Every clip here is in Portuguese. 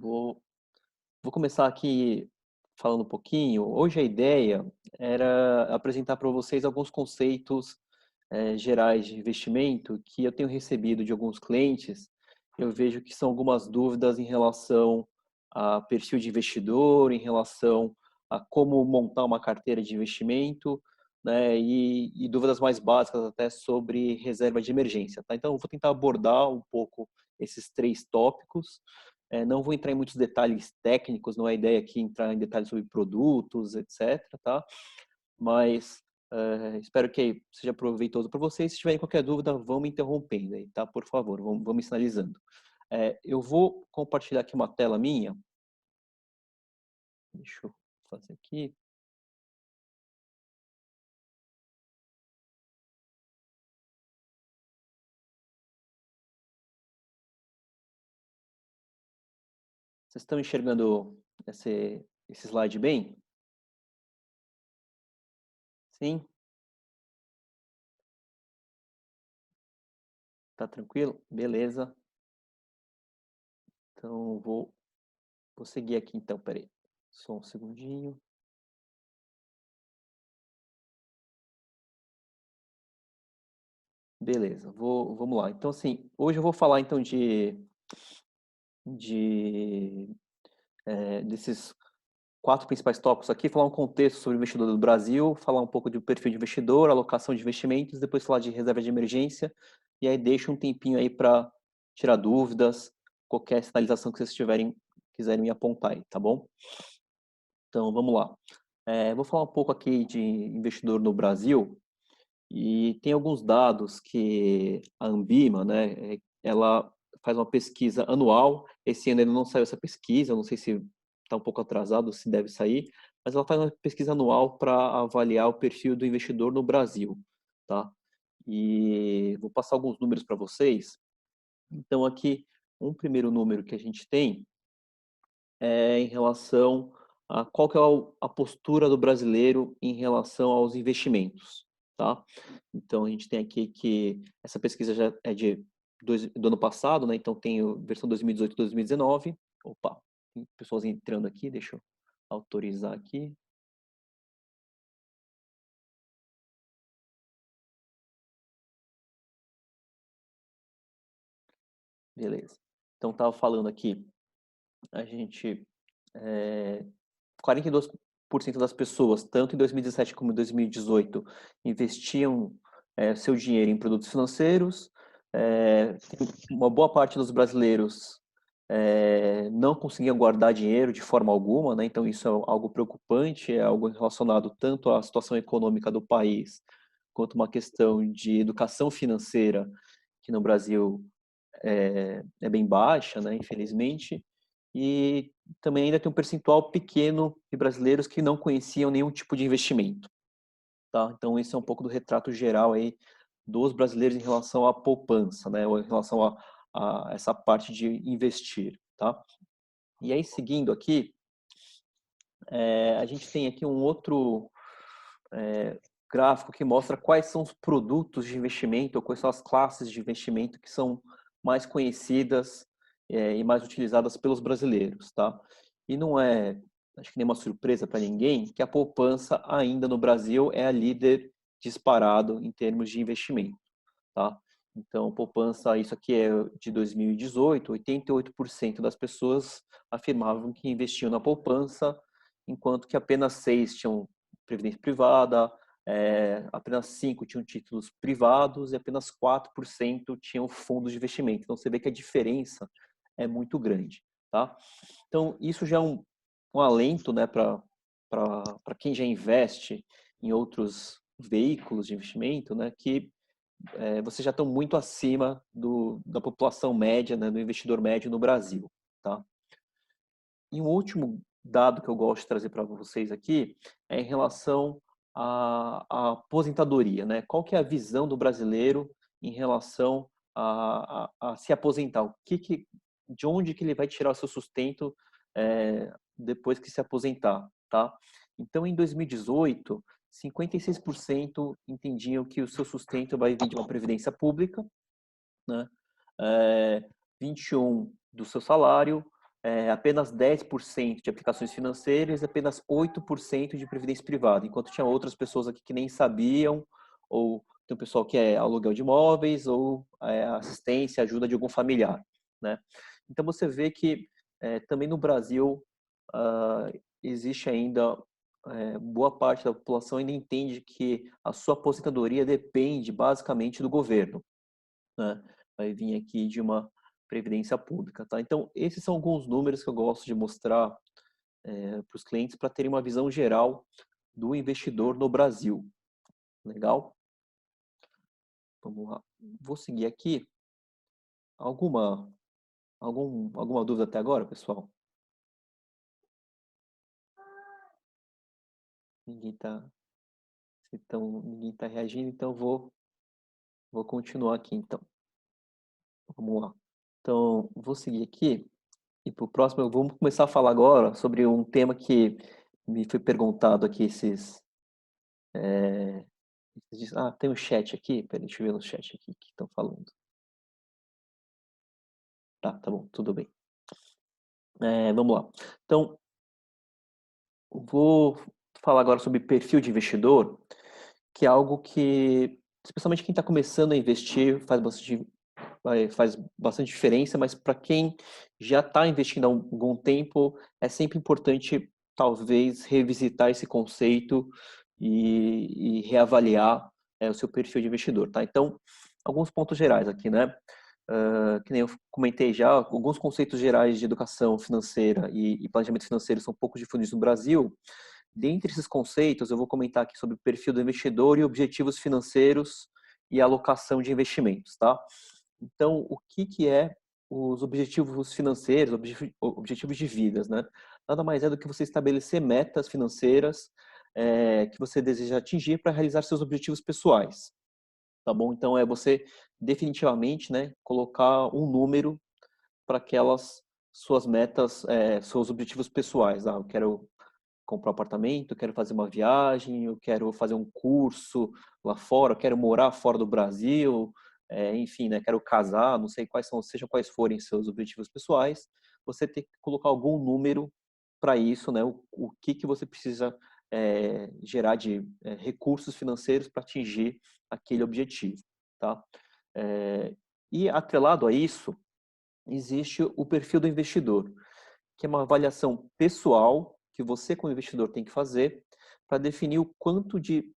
Vou, vou começar aqui falando um pouquinho. Hoje a ideia era apresentar para vocês alguns conceitos gerais de investimento que eu tenho recebido de alguns clientes. Eu vejo que são algumas dúvidas em relação a perfil de investidor, em relação a como montar uma carteira de investimento, né, e dúvidas mais básicas até sobre reserva de emergência, tá? Então, eu vou tentar abordar um pouco esses três tópicos. Não vou entrar em muitos detalhes técnicos, não é a ideia aqui entrar em detalhes sobre produtos, etc, tá? Mas espero que seja proveitoso para vocês. Se tiverem qualquer dúvida, vão me interrompendo aí, tá? Por favor, vão me sinalizando. Eu vou compartilhar aqui uma tela minha. Deixa eu fazer aqui. Vocês estão enxergando esse slide bem? Sim? Tá tranquilo? Beleza. Então, vou seguir aqui então, peraí. Só um segundinho. Beleza, vamos lá. Então, assim, hoje eu vou falar então de desses quatro principais tópicos aqui, falar um contexto sobre o investidor do Brasil, falar um pouco do perfil de investidor, alocação de investimentos, depois falar de reserva de emergência, e aí deixa um tempinho aí para tirar dúvidas, qualquer sinalização que vocês quiserem me apontar aí, tá bom? Então, vamos lá. Vou falar um pouco aqui de investidor no Brasil, e tem alguns dados que a Ambima, né, ela faz uma pesquisa anual. Esse ano ainda não saiu essa pesquisa, não sei se está um pouco atrasado, se deve sair, mas ela faz uma pesquisa anual para avaliar o perfil do investidor no Brasil, tá? E vou passar alguns números para vocês. Então, aqui, um primeiro número que a gente tem é em relação a qual que é a postura do brasileiro em relação aos investimentos, tá? Então a gente tem aqui que essa pesquisa já é do ano passado, né? Então tem a versão 2018 e 2019. Opa, tem pessoas entrando aqui, deixa eu autorizar aqui. Beleza. Então estava falando aqui, a gente 42% das pessoas, tanto em 2017 como em 2018, investiam seu dinheiro em produtos financeiros. Uma boa parte dos brasileiros não conseguiam guardar dinheiro de forma alguma, né? Então isso é algo preocupante, é algo relacionado tanto à situação econômica do país, quanto uma questão de educação financeira, que no Brasil é bem baixa, né, infelizmente, e também ainda tem um percentual pequeno de brasileiros que não conheciam nenhum tipo de investimento, tá? Então esse é um pouco do retrato geral aí dos brasileiros em relação à poupança, né, ou em relação a essa parte de investir, tá? E aí seguindo aqui, a gente tem aqui um outro gráfico que mostra quais são os produtos de investimento ou quais são as classes de investimento que são mais conhecidas e mais utilizadas pelos brasileiros, tá? E não é, acho que nem uma surpresa para ninguém, que a poupança ainda no Brasil é a líder disparado em termos de investimento, tá? Então, poupança, isso aqui é de 2018, 88% das pessoas afirmavam que investiam na poupança, enquanto que apenas 6 tinham previdência privada, apenas 5 tinham títulos privados e apenas 4% tinham fundos de investimento. Então, você vê que a diferença é muito grande, tá? Então, isso já é um alento, né, para quem já investe em outros veículos de investimento, né, que vocês já estão muito acima da população média, né, do investidor médio no Brasil, tá? E um último dado que eu gosto de trazer para vocês aqui é em relação à aposentadoria, né? Qual que é a visão do brasileiro em relação a se aposentar? De onde que ele vai tirar o seu sustento depois que se aposentar, tá? Então, em 2018, 56% entendiam que o seu sustento vai vir de uma previdência pública, né? 21 do seu salário, apenas 10% de aplicações financeiras e apenas 8% de previdência privada, enquanto tinha outras pessoas aqui que nem sabiam, ou tem um pessoal que é aluguel de imóveis, ou assistência, ajuda de algum familiar, né? Então você vê que também no Brasil existe ainda boa parte da população ainda entende que a sua aposentadoria depende basicamente do governo, né? Vai vir aqui de uma previdência pública, tá? Então, esses são alguns números que eu gosto de mostrar para os clientes para terem uma visão geral do investidor no Brasil. Legal? Vamos lá. Vou seguir aqui. Alguma dúvida até agora, pessoal? Ninguém tá reagindo, então vou continuar aqui, então. Vamos lá. Então, vou seguir aqui. E para o próximo, vamos começar a falar agora sobre um tema que me foi perguntado aqui tem um chat aqui. Peraí, deixa eu ver no chat aqui o que estão falando. Tá bom, tudo bem. Vamos lá. Então, vou falar agora sobre perfil de investidor, que é algo que, especialmente quem está começando a investir, faz bastante diferença, mas para quem já está investindo há algum tempo, é sempre importante, talvez, revisitar esse conceito e reavaliar o seu perfil de investidor, tá? Então, alguns pontos gerais aqui, né? Que nem eu comentei já, alguns conceitos gerais de educação financeira e planejamento financeiro são pouco difundidos no Brasil. Dentre esses conceitos, eu vou comentar aqui sobre o perfil do investidor e objetivos financeiros e alocação de investimentos, tá? Então, o que é os objetivos financeiros, objetivos de vidas, né? Nada mais é do que você estabelecer metas financeiras que você deseja atingir para realizar seus objetivos pessoais, tá bom? Então, é você definitivamente, né, colocar um número para aquelas suas metas, seus objetivos pessoais. Eu quero comprar um apartamento, eu quero fazer uma viagem, eu quero fazer um curso lá fora, eu quero morar fora do Brasil, enfim, né, quero casar, não sei sejam quais forem seus objetivos pessoais, você tem que colocar algum número para isso, né, o que você precisa gerar de recursos financeiros para atingir aquele objetivo, tá? E atrelado a isso, existe o perfil do investidor, que é uma avaliação pessoal que você, como investidor, tem que fazer para definir o quanto de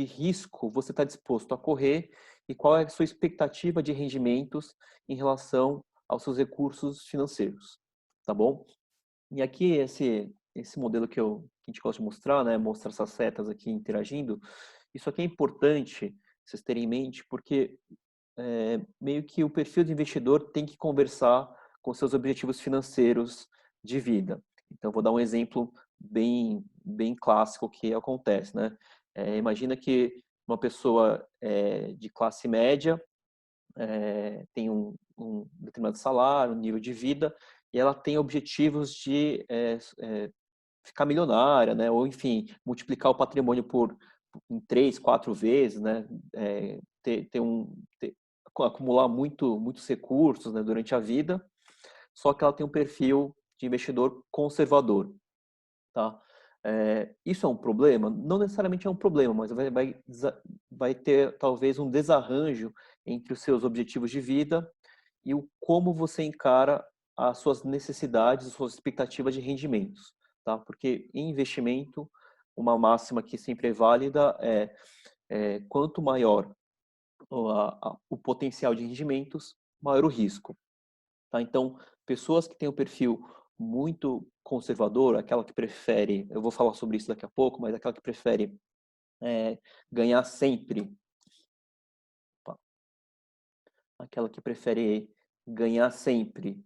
risco você está disposto a correr e qual é a sua expectativa de rendimentos em relação aos seus recursos financeiros, tá bom? E aqui esse modelo que a gente gosta de mostrar, né, mostrar essas setas aqui interagindo, isso aqui é importante vocês terem em mente, porque meio que o perfil do investidor tem que conversar com seus objetivos financeiros de vida. Então, vou dar um exemplo bem clássico que acontece, né? Imagina que uma pessoa de classe média tem um determinado salário, um nível de vida, e ela tem objetivos de ficar milionária, né? Ou, enfim, multiplicar o patrimônio em 3, 4 vezes, né? Acumular muitos recursos, né, durante a vida, só que ela tem um perfil de investidor conservador, tá? Isso é um problema? Não necessariamente é um problema, mas vai ter talvez um desarranjo entre os seus objetivos de vida e o como você encara as suas necessidades, as suas expectativas de rendimentos, tá? Porque em investimento, uma máxima que sempre é válida é quanto maior o potencial de rendimentos, maior o risco, tá? Então, pessoas que têm um perfil muito conservador, aquela que prefere, eu vou falar sobre isso daqui a pouco, mas aquela que prefere ganhar sempre, aquela que prefere ganhar sempre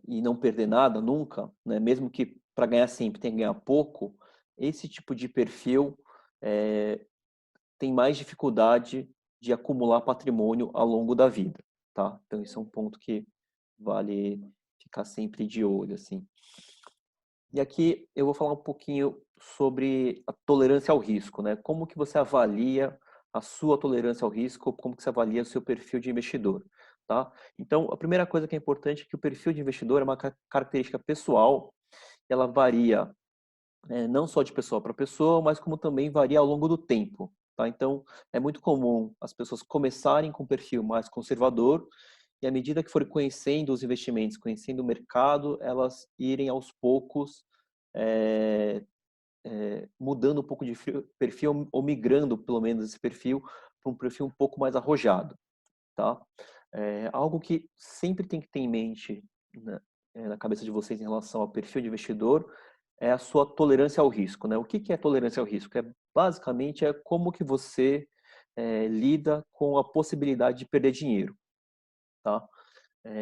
e não perder nada nunca, né? Mesmo que para ganhar sempre tem que ganhar pouco, esse tipo de perfil tem mais dificuldade de acumular patrimônio ao longo da vida, tá? Então, isso é um ponto que vale ficar sempre de olho, assim. E aqui eu vou falar um pouquinho sobre a tolerância ao risco, né? Como que você avalia a sua tolerância ao risco, como que você avalia o seu perfil de investidor, tá? Então, a primeira coisa que é importante é que o perfil de investidor é uma característica pessoal, ela varia não só de pessoa para pessoa, mas como também varia ao longo do tempo, tá? Então, é muito comum as pessoas começarem com um perfil mais conservador e à medida que forem conhecendo os investimentos, conhecendo o mercado, elas irem aos poucos mudando um pouco de perfil ou migrando, pelo menos, esse perfil para um perfil um pouco mais arrojado, tá? Algo que sempre tem que ter em mente, né, na cabeça de vocês em relação ao perfil de investidor é a sua tolerância ao risco, né? O que que é tolerância ao risco? Basicamente como que você lida com a possibilidade de perder dinheiro, tá?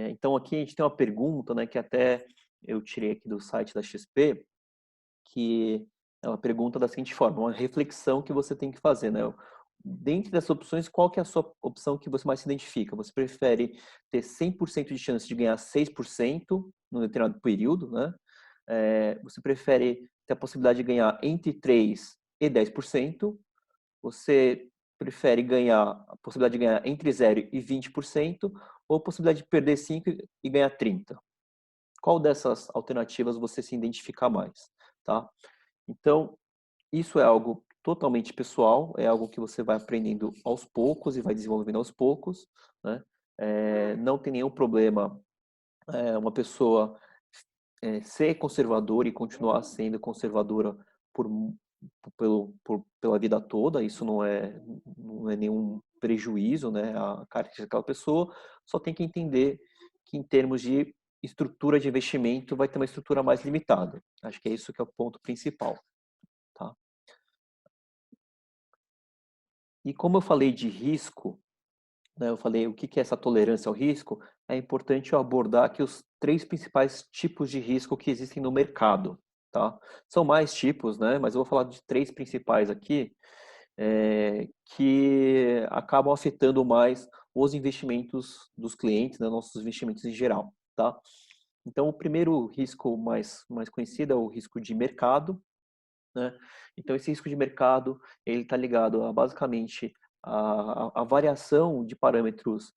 Então aqui a gente tem uma pergunta, né, que até eu tirei aqui do site da XP, que ela pergunta da seguinte forma, uma reflexão que você tem que fazer, né? Dentre das opções, qual que é a sua opção que você mais se identifica? Você prefere ter 100% de chance de ganhar 6% num determinado período, né? Você prefere ter a possibilidade de ganhar entre 3 e 10%? Você prefere ganhar a possibilidade de ganhar entre 0 e 20% ou a possibilidade de perder 5 e ganhar 30%? Qual dessas alternativas você se identifica mais, tá? Então, isso é algo totalmente pessoal, é algo que você vai aprendendo aos poucos e vai desenvolvendo aos poucos, né? Não tem nenhum problema uma pessoa ser conservadora e continuar sendo conservadora por, pela vida toda, isso não é nenhum prejuízo, né, a característica daquela pessoa, só tem que entender que em termos de estrutura de investimento vai ter uma estrutura mais limitada. Acho que é isso que é o ponto principal, tá? E como eu falei de risco, né, eu falei o que que é essa tolerância ao risco, é importante eu abordar aqui os três principais tipos de risco que existem no mercado, tá? São mais tipos, né, mas eu vou falar de três principais aqui, que acabam afetando mais os investimentos dos clientes, né, nossos investimentos em geral, tá? Então, o primeiro risco mais conhecido é o risco de mercado, né? Então, esse risco de mercado, ele está ligado a, basicamente, a variação de parâmetros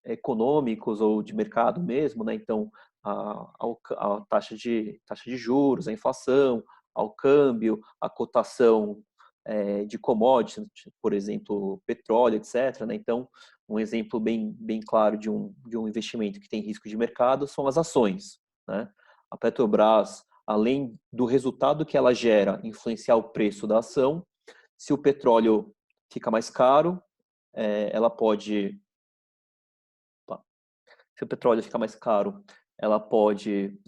econômicos ou de mercado mesmo, né? Então, a taxa de juros, a inflação, ao câmbio, a cotação de commodities, por exemplo, petróleo, etc., né? Então, um exemplo bem claro de um investimento que tem risco de mercado são as ações, né? A Petrobras, além do resultado que ela gera influenciar o preço da ação, se o petróleo fica mais caro, ela pode. Se o petróleo ficar mais caro, ela pode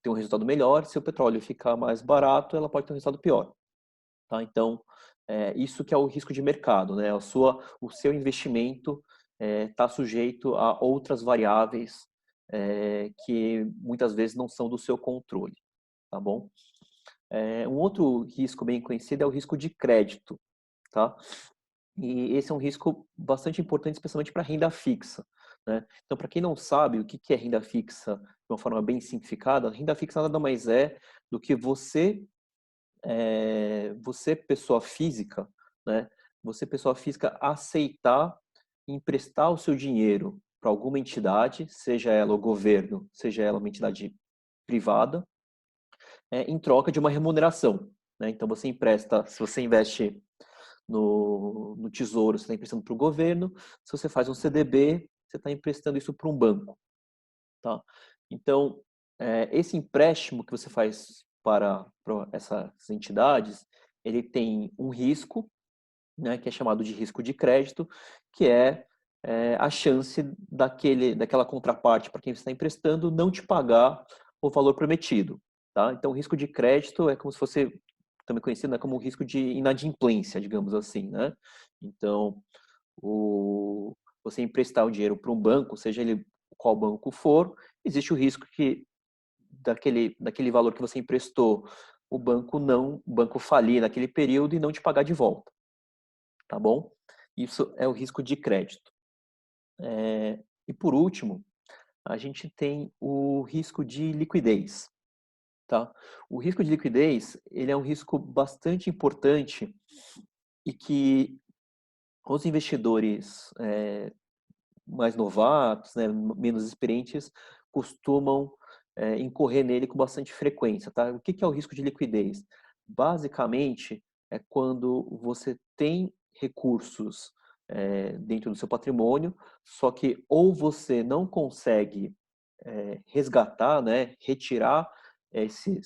ter um resultado melhor. Se o petróleo ficar mais barato, ela pode ter um resultado pior. Tá? Então, isso que é o risco de mercado, né? O seu investimento está sujeito a outras variáveis que muitas vezes não são do seu controle, tá bom? Um outro risco bem conhecido é o risco de crédito, tá? E esse é um risco bastante importante, especialmente para renda fixa, né? Então, para quem não sabe o que é renda fixa de uma forma bem simplificada, renda fixa nada mais é do que você pessoa física, né? Você pessoa física aceitar emprestar o seu dinheiro para alguma entidade, seja ela o governo, seja ela uma entidade privada, em troca de uma remuneração, né? Então você empresta, se você investe no Tesouro, você está emprestando para o governo, se você faz um CDB, você está emprestando isso para um banco, tá? Então, esse empréstimo que você faz para essas entidades, ele tem um risco, né, que é chamado de risco de crédito, que é a chance daquela contraparte para quem você está emprestando não te pagar o valor prometido, tá? Então, o risco de crédito é como se fosse também conhecido, né, como um risco de inadimplência, digamos assim, né? Então, você emprestar o dinheiro para um banco, seja ele qual banco for, existe o risco que daquele valor que você emprestou, o banco falir naquele período e não te pagar de volta, tá bom? Isso é o risco de crédito. E por último, a gente tem o risco de liquidez, tá? O risco de liquidez, ele é um risco bastante importante e que os investidores mais novatos, né, menos experientes, costumam incorrer nele com bastante frequência, tá? O que é o risco de liquidez? Basicamente, é quando você tem recursos dentro do seu patrimônio, só que ou você não consegue resgatar, né, retirar esse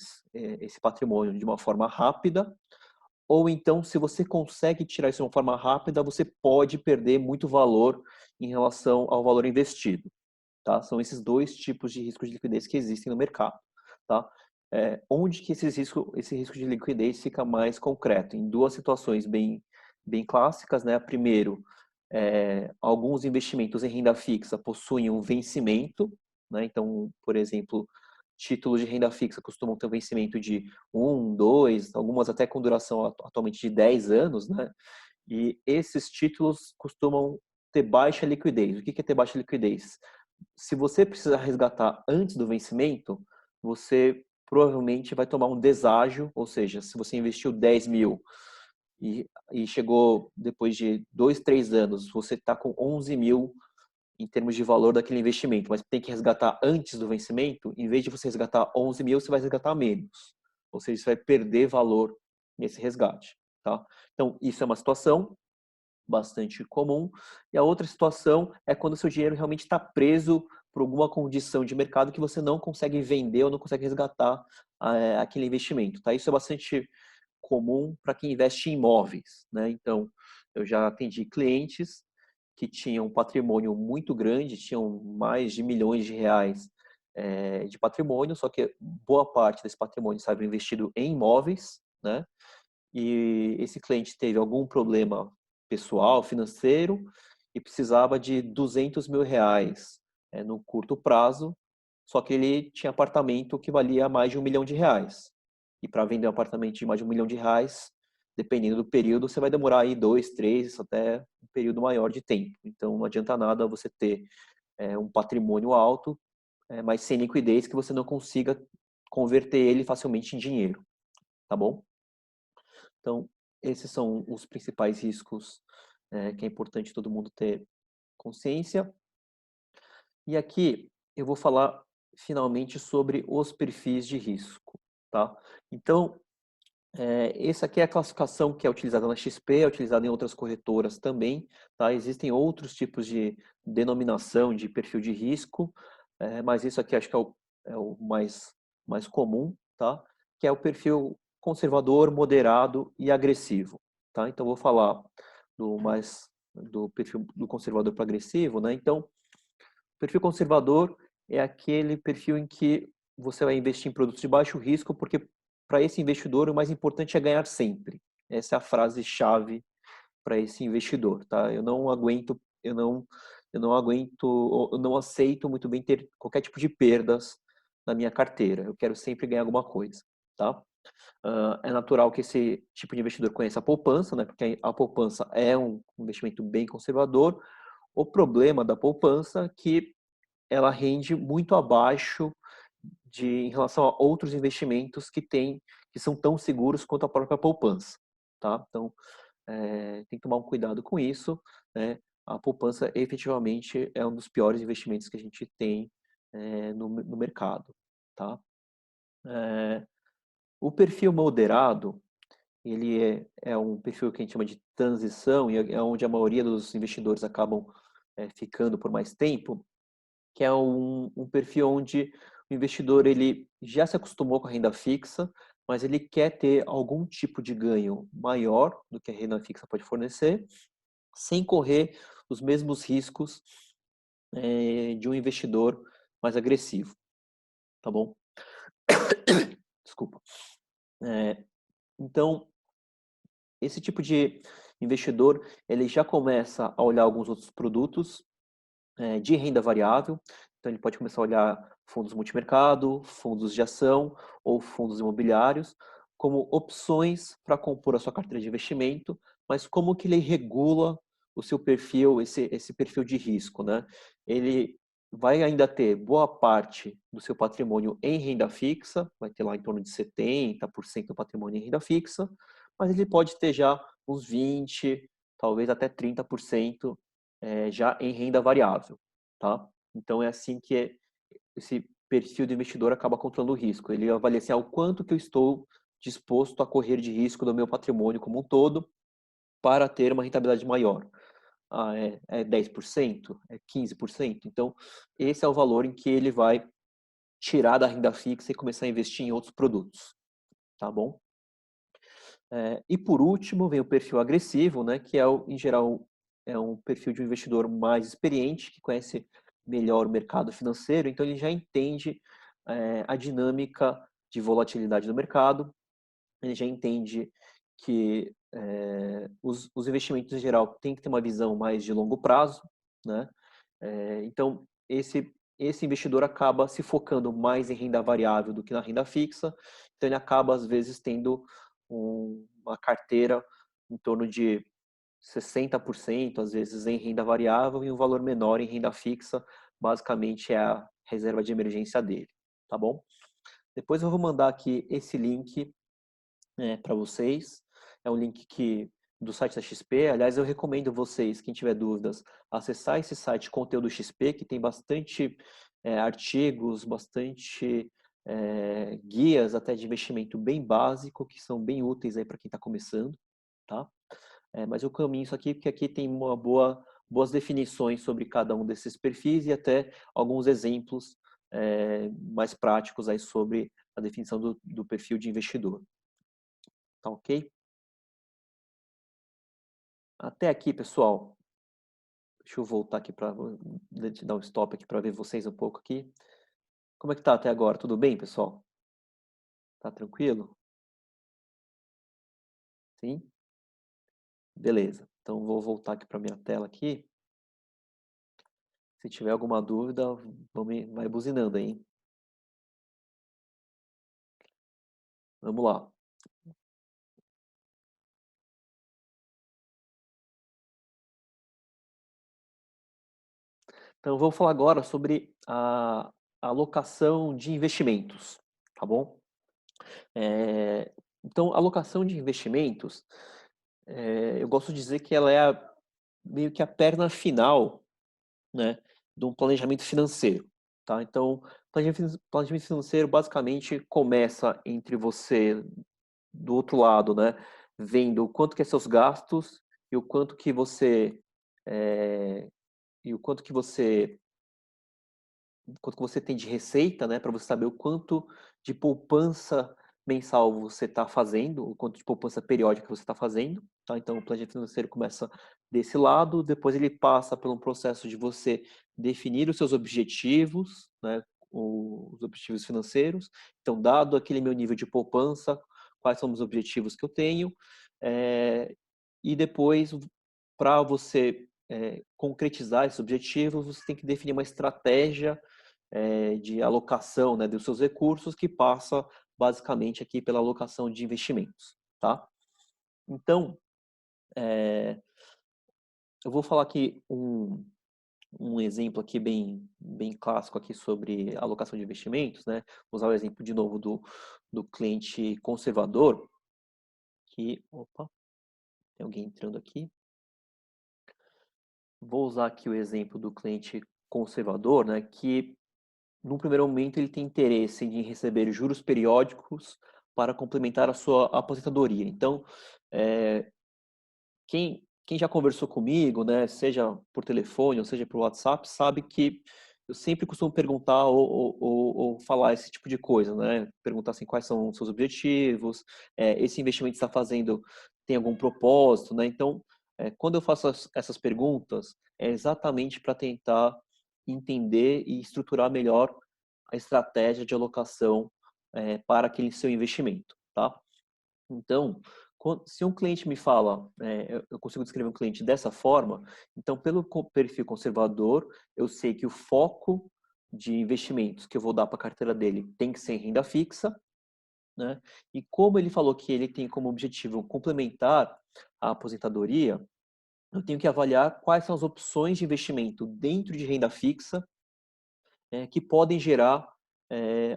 patrimônio de uma forma rápida, ou então, se você consegue tirar isso de uma forma rápida, você pode perder muito valor em relação ao valor investido. Tá? São esses dois tipos de risco de liquidez que existem no mercado. Tá? Onde que esse risco de liquidez fica mais concreto? Em duas situações bem clássicas. Né? Primeiro, alguns investimentos em renda fixa possuem um vencimento. Né? Então, por exemplo, títulos de renda fixa costumam ter um vencimento de 1, 2, algumas até com duração atualmente de 10 anos. Né? E esses títulos costumam ter baixa liquidez. O que é ter baixa liquidez? Se você precisar resgatar antes do vencimento, você provavelmente vai tomar um deságio, ou seja, se você investiu 10 mil e chegou depois de 2, 3 anos, você está com 11 mil em termos de valor daquele investimento, mas tem que resgatar antes do vencimento, em vez de você resgatar 11 mil, você vai resgatar menos. Ou seja, você vai perder valor nesse resgate. Tá? Então, isso é uma situação bastante comum. E a outra situação é quando o seu dinheiro realmente está preso por alguma condição de mercado que você não consegue vender ou não consegue resgatar aquele investimento. Tá? Isso é bastante comum para quem investe em imóveis. Né? Então, eu já atendi clientes que tinham um patrimônio muito grande, tinham mais de milhões de reais de patrimônio, só que boa parte desse patrimônio estava investido em imóveis, né? E esse cliente teve algum problema pessoal, financeiro, e precisava de 200 mil reais no curto prazo, só que ele tinha apartamento que valia mais de 1 milhão de reais. E para vender um apartamento de mais de 1 milhão de reais, dependendo do período, você vai demorar aí 2, 3, até um período maior de tempo. Então não adianta nada você ter um patrimônio alto, mas sem liquidez, que você não consiga converter ele facilmente em dinheiro, tá bom? Então, esses são os principais riscos que é importante todo mundo ter consciência. E aqui eu vou falar finalmente sobre os perfis de risco, tá? Então, essa aqui é a classificação que é utilizada na XP, é utilizada em outras corretoras também, tá? Existem outros tipos de denominação de perfil de risco, mas isso aqui acho que é o mais comum, tá? Que é o perfil conservador, moderado e agressivo, tá? Então, vou falar do perfil do conservador para agressivo, né? Então, o perfil conservador é aquele perfil em que você vai investir em produtos de baixo risco, porque para esse investidor o mais importante é ganhar sempre. Essa é a frase-chave para esse investidor, tá? Eu não aceito muito bem ter qualquer tipo de perdas na minha carteira. Eu quero sempre ganhar alguma coisa, tá? É natural que esse tipo de investidor conheça a poupança, né? Porque a poupança é um investimento bem conservador. O problema da poupança é que ela rende muito abaixo em relação a outros investimentos que são tão seguros quanto a própria poupança, tá? Então, tem que tomar um cuidado com isso, né? A poupança efetivamente é um dos piores investimentos que a gente tem no mercado, tá? O perfil moderado, ele é um perfil que a gente chama de transição e é onde a maioria dos investidores acabam ficando por mais tempo, que é um perfil onde o investidor ele já se acostumou com a renda fixa, mas ele quer ter algum tipo de ganho maior do que a renda fixa pode fornecer, sem correr os mesmos riscos de um investidor mais agressivo, tá bom? Desculpa. Então, esse tipo de investidor, ele já começa a olhar alguns outros produtos de renda variável. Então, ele pode começar a olhar fundos multimercado, fundos de ação ou fundos imobiliários como opções para compor a sua carteira de investimento, mas como que ele regula o seu perfil, esse perfil de risco, né? Ele vai ainda ter boa parte do seu patrimônio em renda fixa, vai ter lá em torno de 70% do patrimônio em renda fixa, mas ele pode ter já uns 20, talvez até 30% já em renda variável, tá? Então é assim que esse perfil do investidor acaba controlando o risco. Ele avalia assim, o quanto que eu estou disposto a correr de risco do meu patrimônio como um todo para ter uma rentabilidade maior. É 10%? É 15%? Então, esse é o valor em que ele vai tirar da renda fixa e começar a investir em outros produtos, tá bom? E por último, vem o perfil agressivo, né, que em geral, é um perfil de um investidor mais experiente, que conhece melhor o mercado financeiro, então ele já entende a dinâmica de volatilidade do mercado, ele já entende que os investimentos em geral têm que ter uma visão mais de longo prazo, né? Então, esse investidor acaba se focando mais em renda variável do que na renda fixa, então ele acaba, às vezes, tendo uma carteira em torno de 60%, às vezes, em renda variável e um valor menor em renda fixa, basicamente é a reserva de emergência dele, tá bom? Depois eu vou mandar aqui esse link para vocês. É um link do site da XP. Aliás, eu recomendo vocês, quem tiver dúvidas, acessar esse site Conteúdo XP, que tem bastante artigos, bastante guias até de investimento bem básico, que são bem úteis aí para quem está começando, tá? Mas eu caminho isso aqui porque aqui tem boas definições sobre cada um desses perfis e até alguns exemplos mais práticos aí sobre a definição do perfil de investidor. Tá ok? Até aqui, pessoal. Deixa eu voltar aqui para dar um stop aqui para ver vocês um pouco aqui. Como é que tá até agora? Tudo bem, pessoal? Tá tranquilo? Sim? Beleza. Então vou voltar aqui para minha tela aqui. Se tiver alguma dúvida, vai buzinando aí, hein? Vamos lá. Então vou falar agora sobre a alocação de investimentos, tá bom? Então, a alocação de investimentos, eu gosto de dizer que ela é meio que a perna final, né, de um planejamento financeiro, tá? Então, planejamento financeiro basicamente começa entre você, do outro lado, né, vendo o quanto que é seus gastos e o quanto que você é, e o quanto que você tem de receita, né, para você saber o quanto de poupança mensal você está fazendo, o quanto de poupança periódica você está fazendo, tá? Então, o planejamento financeiro começa desse lado, depois ele passa por um processo de você definir os seus objetivos, né, os objetivos financeiros. Então, dado aquele meu nível de poupança, quais são os objetivos que eu tenho, e depois, para você concretizar esses objetivos, você tem que definir uma estratégia de alocação, né, dos seus recursos, que passa basicamente aqui pela alocação de investimentos, tá? Então, eu vou falar aqui um exemplo aqui bem clássico aqui sobre alocação de investimentos, né? Vou usar o exemplo de novo do cliente conservador, opa, tem alguém entrando aqui. Vou usar aqui o exemplo do cliente conservador, né, que num primeiro momento ele tem interesse em receber juros periódicos para complementar a sua aposentadoria. Então, quem já conversou comigo, né, seja por telefone ou seja por WhatsApp, sabe que eu sempre costumo perguntar ou falar esse tipo de coisa, né? Perguntar assim, quais são os seus objetivos, esse investimento que você está fazendo tem algum propósito, né? Então, quando eu faço essas perguntas, é exatamente para tentar entender e estruturar melhor a estratégia de alocação para aquele seu investimento, tá? Então, se um cliente me fala, eu consigo descrever um cliente dessa forma, então, pelo perfil conservador, eu sei que o foco de investimentos que eu vou dar para a carteira dele tem que ser em renda fixa, né? E como ele falou que ele tem como objetivo complementar a aposentadoria, eu tenho que avaliar quais são as opções de investimento dentro de renda fixa que podem gerar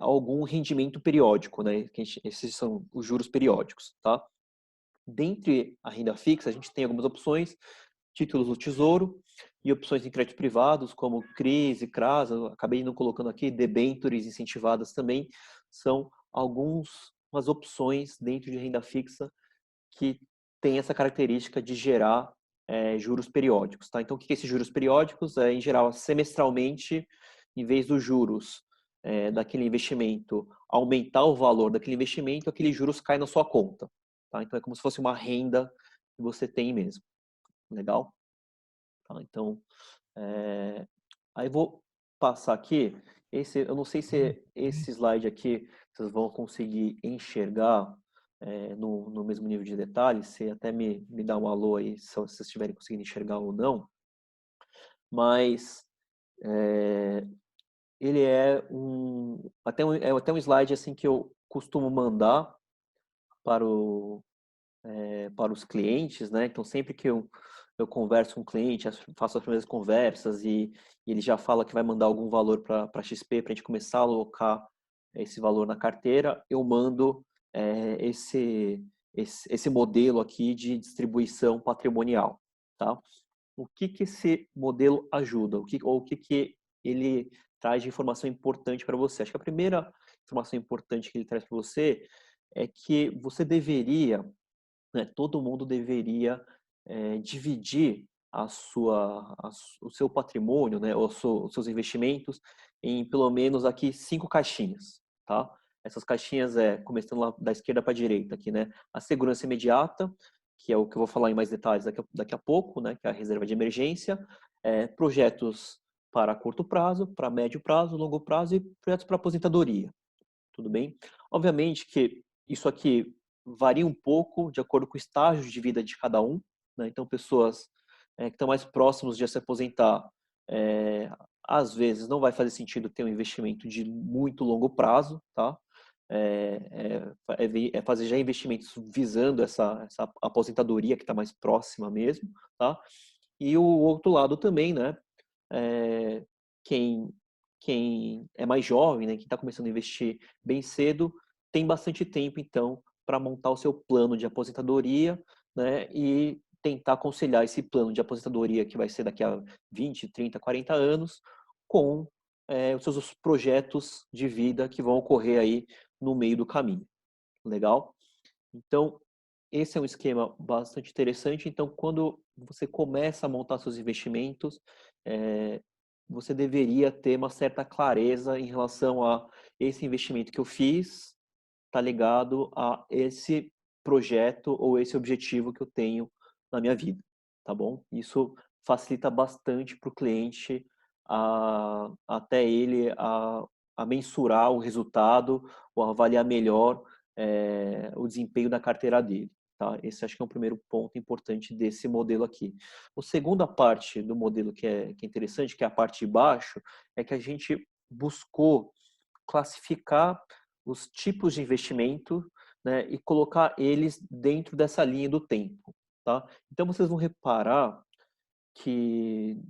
algum rendimento periódico, né? Esses são os juros periódicos, tá? Dentre a renda fixa, a gente tem algumas opções títulos do Tesouro e opções em crédito privados, como CRIs e CRAs, eu acabei não colocando aqui, debêntures incentivadas também, são algumas opções dentro de renda fixa que tem essa característica de gerar juros periódicos. Tá? Então, o que é esses juros periódicos? Em geral, semestralmente, em vez dos juros daquele investimento aumentar o valor daquele investimento, aqueles juros caem na sua conta. Tá? Então, é como se fosse uma renda que você tem mesmo. Legal? Tá? Então, aí vou passar aqui. Eu não sei se esse slide aqui vocês vão conseguir enxergar no mesmo nível de detalhe. Se até me dá um alô aí, se vocês estiverem conseguindo enxergar ou não. Mas ele até um slide assim que eu costumo mandar para para os clientes, né? Então, sempre que eu converso com o cliente, faço as primeiras conversas e ele já fala que vai mandar algum valor para a XP para a gente começar a alocar esse valor na carteira, eu mando esse modelo aqui de distribuição patrimonial, tá? O que esse modelo ajuda? O que ele traz de informação importante para você? Acho que a primeira informação importante que ele traz para você é que você deveria, né, todo mundo deveria dividir o seu patrimônio, né, os seus investimentos em pelo menos aqui 5 caixinhas, tá? Essas caixinhas começando lá da esquerda para a direita aqui, né? A segurança imediata, que é o que eu vou falar em mais detalhes daqui a pouco, né? Que é a reserva de emergência, projetos para curto prazo, para médio prazo, longo prazo e projetos para aposentadoria. Tudo bem? Obviamente que isso aqui varia um pouco de acordo com o estágio de vida de cada um, né? Então, pessoas que estão mais próximos de se aposentar, às vezes não vai fazer sentido ter um investimento de muito longo prazo, tá? Fazer já investimentos visando essa aposentadoria que está mais próxima mesmo, tá? E o outro lado também, né? É, quem, quem é mais jovem, né, quem está começando a investir bem cedo, tem bastante tempo, então, para montar o seu plano de aposentadoria, né, e tentar conciliar esse plano de aposentadoria que vai ser daqui a 20, 30, 40 anos com os seus projetos de vida que vão ocorrer aí no meio do caminho. Legal? Então, esse é um esquema bastante interessante. Então, quando você começa a montar seus investimentos, você deveria ter uma certa clareza em relação a esse investimento que eu fiz, está ligado a esse projeto ou esse objetivo que eu tenho na minha vida, tá bom? Isso facilita bastante para o cliente até ele a mensurar o resultado ou avaliar melhor o desempenho da carteira dele. Tá? Esse acho que é o primeiro ponto importante desse modelo aqui. A segunda parte do modelo que é interessante, que é a parte de baixo, é que a gente buscou classificar os tipos de investimento, né, e colocar eles dentro dessa linha do tempo. Tá? Então, vocês vão reparar que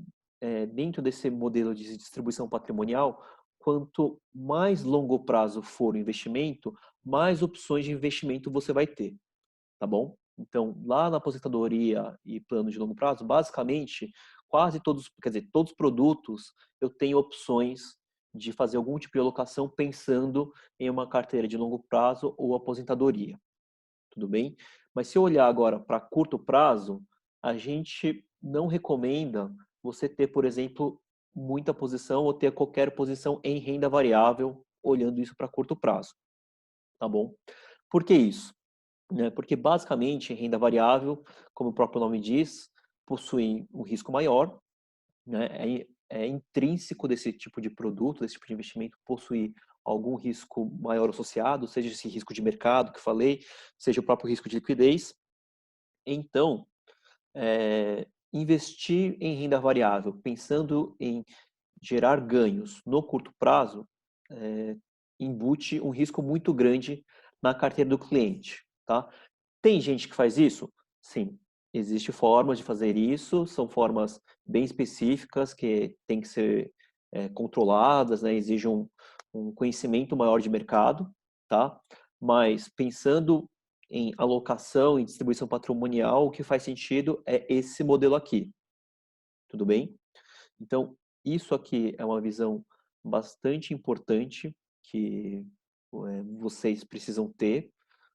dentro desse modelo de distribuição patrimonial, quanto mais longo prazo for o investimento, mais opções de investimento você vai ter, tá bom? Então, lá na aposentadoria e plano de longo prazo, basicamente, quase todos, quer dizer, todos os produtos, eu tenho opções de fazer algum tipo de alocação pensando em uma carteira de longo prazo ou aposentadoria, tudo bem? Mas se eu olhar agora para curto prazo, a gente não recomenda você ter, por exemplo, muita posição ou ter qualquer posição em renda variável, olhando isso para curto prazo, tá bom? Por que isso? Porque basicamente renda variável, como o próprio nome diz, possui um risco maior, né? É intrínseco desse tipo de produto, desse tipo de investimento, possuir algum risco maior associado, seja esse risco de mercado que falei, seja o próprio risco de liquidez. Então, investir em renda variável, pensando em gerar ganhos no curto prazo, embute um risco muito grande na carteira do cliente, tá? Tem gente que faz isso? Sim, existem formas de fazer isso, são formas bem específicas que têm que ser controladas, né? Exigem um conhecimento maior de mercado, tá? Mas pensando em alocação e distribuição patrimonial, o que faz sentido é esse modelo aqui, tudo bem? Então, isso aqui é uma visão bastante importante que vocês precisam ter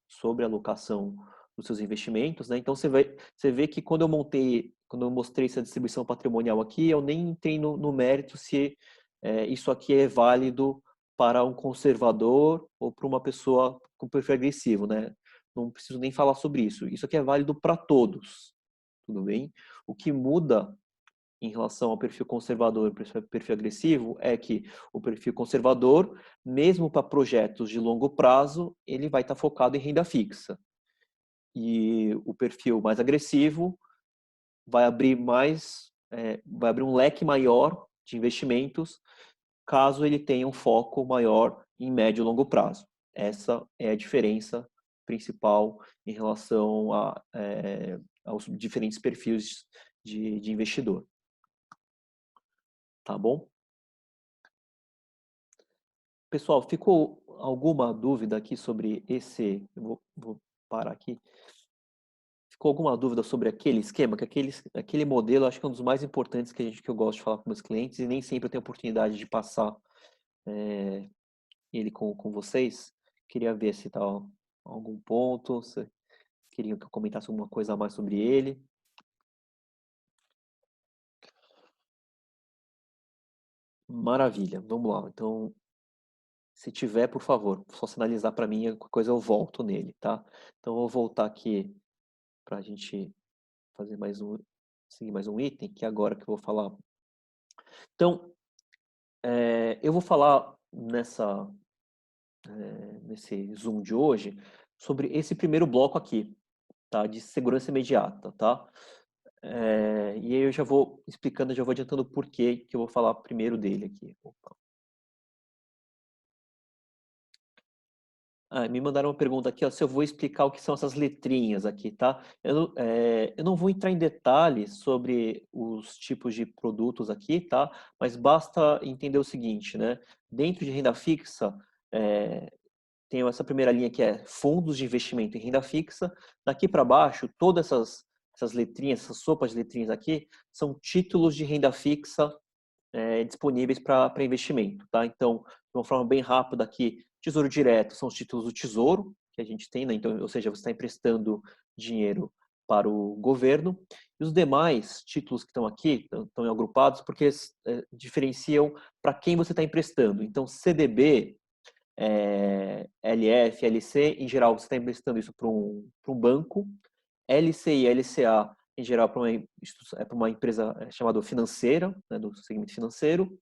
sobre a alocação dos seus investimentos, né? Então, você vê que quando eu mostrei essa distribuição patrimonial aqui, eu nem entrei no mérito se isso aqui é válido para um conservador ou para uma pessoa com perfil agressivo, né? Não preciso nem falar sobre isso. Isso aqui é válido para todos, tudo bem? O que muda em relação ao perfil conservador e perfil agressivo é que o perfil conservador, mesmo para projetos de longo prazo, ele vai estar focado em renda fixa. E o perfil mais agressivo vai abrir vai abrir um leque maior de investimentos, caso ele tenha um foco maior em médio e longo prazo. Essa é a diferença principal em relação aos diferentes perfis de investidor. Tá bom? Pessoal, ficou alguma dúvida aqui sobre esse? Eu vou parar aqui. Ficou alguma dúvida sobre aquele esquema? Que aquele modelo, acho que é um dos mais importantes que eu gosto de falar com meus clientes e nem sempre eu tenho oportunidade de passar ele com vocês. Queria ver se tá algum ponto, se queriam que eu comentasse alguma coisa a mais sobre ele. Maravilha, vamos lá. Então, se tiver, por favor, só sinalizar para mim, qualquer coisa eu volto nele, tá? Então, eu vou voltar aqui para a gente fazer seguir mais um item, que é agora que eu vou falar. Então, eu vou falar nesse Zoom de hoje sobre esse primeiro bloco aqui, tá? De segurança imediata, tá? E aí eu já vou explicando, já vou adiantando o porquê que eu vou falar primeiro dele aqui. Opa. Me mandaram uma pergunta aqui, ó, se eu vou explicar o que são essas letrinhas aqui, tá? Eu não vou entrar em detalhes sobre os tipos de produtos aqui, tá? Mas basta entender o seguinte, né? Dentro de renda fixa, tem essa primeira linha que é fundos de investimento em renda fixa. Daqui para baixo, todas essas letrinhas, essas sopas de letrinhas aqui, são títulos de renda fixa disponíveis para investimento, tá? Então, de uma forma bem rápida aqui, Tesouro Direto são os títulos do Tesouro que a gente tem, né? Então, ou seja, você está emprestando dinheiro para o governo. E os demais títulos que estão aqui estão agrupados porque diferenciam para quem você está emprestando. Então, CDB, LF, LC, em geral, você está emprestando isso para um banco. LCI, LCA, em geral, para uma empresa chamada financeira, né, do segmento financeiro.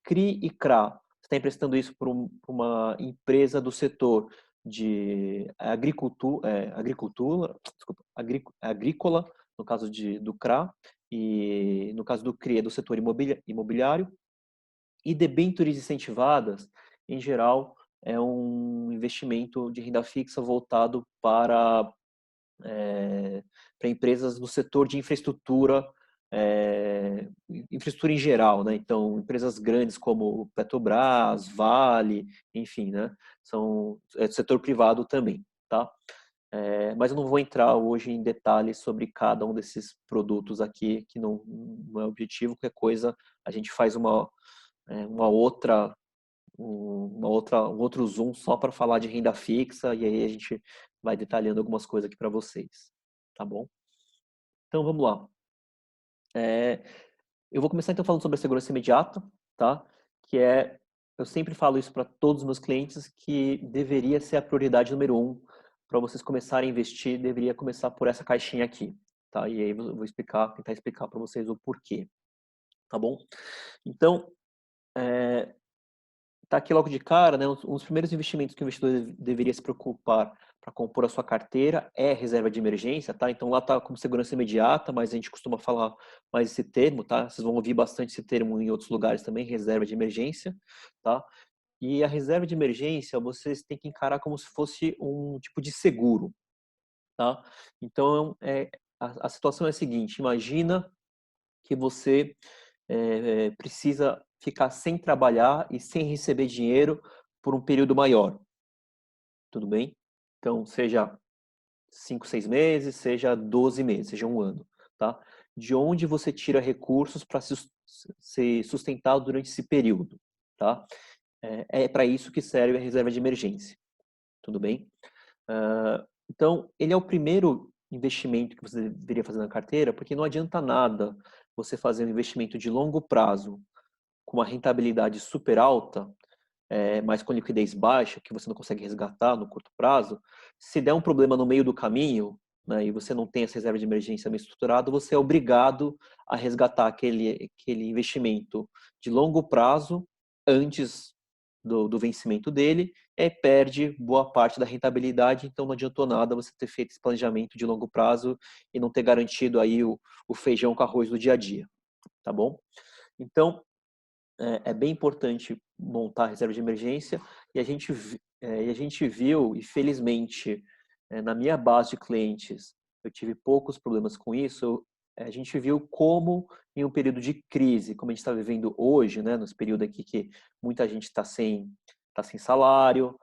CRI e CRA, você está emprestando isso para uma empresa do setor de agrícola, no caso do CRA, e no caso do CRI é do setor imobiliário. E debêntures incentivadas, em geral, é um investimento de renda fixa voltado para empresas do setor de infraestrutura, infraestrutura em geral, né? Então, empresas grandes como Petrobras, Vale, enfim, né? É do setor privado também, tá? Mas eu não vou entrar hoje em detalhes sobre cada um desses produtos aqui, que não é objetivo, qualquer coisa a gente faz uma outra um outro Zoom só para falar de renda fixa e aí a gente vai detalhando algumas coisas aqui para vocês, tá bom? Então vamos lá. Eu vou começar então falando sobre a segurança imediata, tá? Eu sempre falo isso para todos os meus clientes que deveria ser a prioridade número 1 para vocês começarem a investir, deveria começar por essa caixinha aqui, tá? E aí eu vou tentar explicar para vocês o porquê, tá bom? Então, tá aqui logo de cara, né? Um dos primeiros investimentos que o investidor deveria se preocupar para compor a sua carteira é reserva de emergência, tá? Então lá tá como segurança imediata, mas a gente costuma falar mais esse termo, tá? Vocês vão ouvir bastante esse termo em outros lugares também, reserva de emergência, tá? E a reserva de emergência vocês têm que encarar como se fosse um tipo de seguro, tá? Então a situação é a seguinte: imagina que você precisa ficar sem trabalhar e sem receber dinheiro por um período maior, tudo bem? Então, seja 5, 6 meses, seja 12 meses, seja um ano, tá? de onde você tira recursos para se sustentar durante esse período, tá? É para isso que serve a reserva de emergência, tudo bem? Então, ele é o primeiro investimento que você deveria fazer na carteira, porque não adianta nada você fazer um investimento de longo prazo com uma rentabilidade super alta, mas com liquidez baixa, que você não consegue resgatar no curto prazo. Se der um problema no meio do caminho, né, e você não tem essa reserva de emergência bem estruturada, você é obrigado a resgatar aquele investimento de longo prazo antes do vencimento dele, perde boa parte da rentabilidade, então não adiantou nada você ter feito esse planejamento de longo prazo e não ter garantido aí o feijão com arroz do dia a dia, tá bom? Então, é bem importante montar a reserva de emergência e a gente viu, e felizmente, na minha base de clientes, eu tive poucos problemas com isso, a gente viu como em um período de crise, como a gente está vivendo hoje, né, nesse período aqui que muita gente tá sem salário,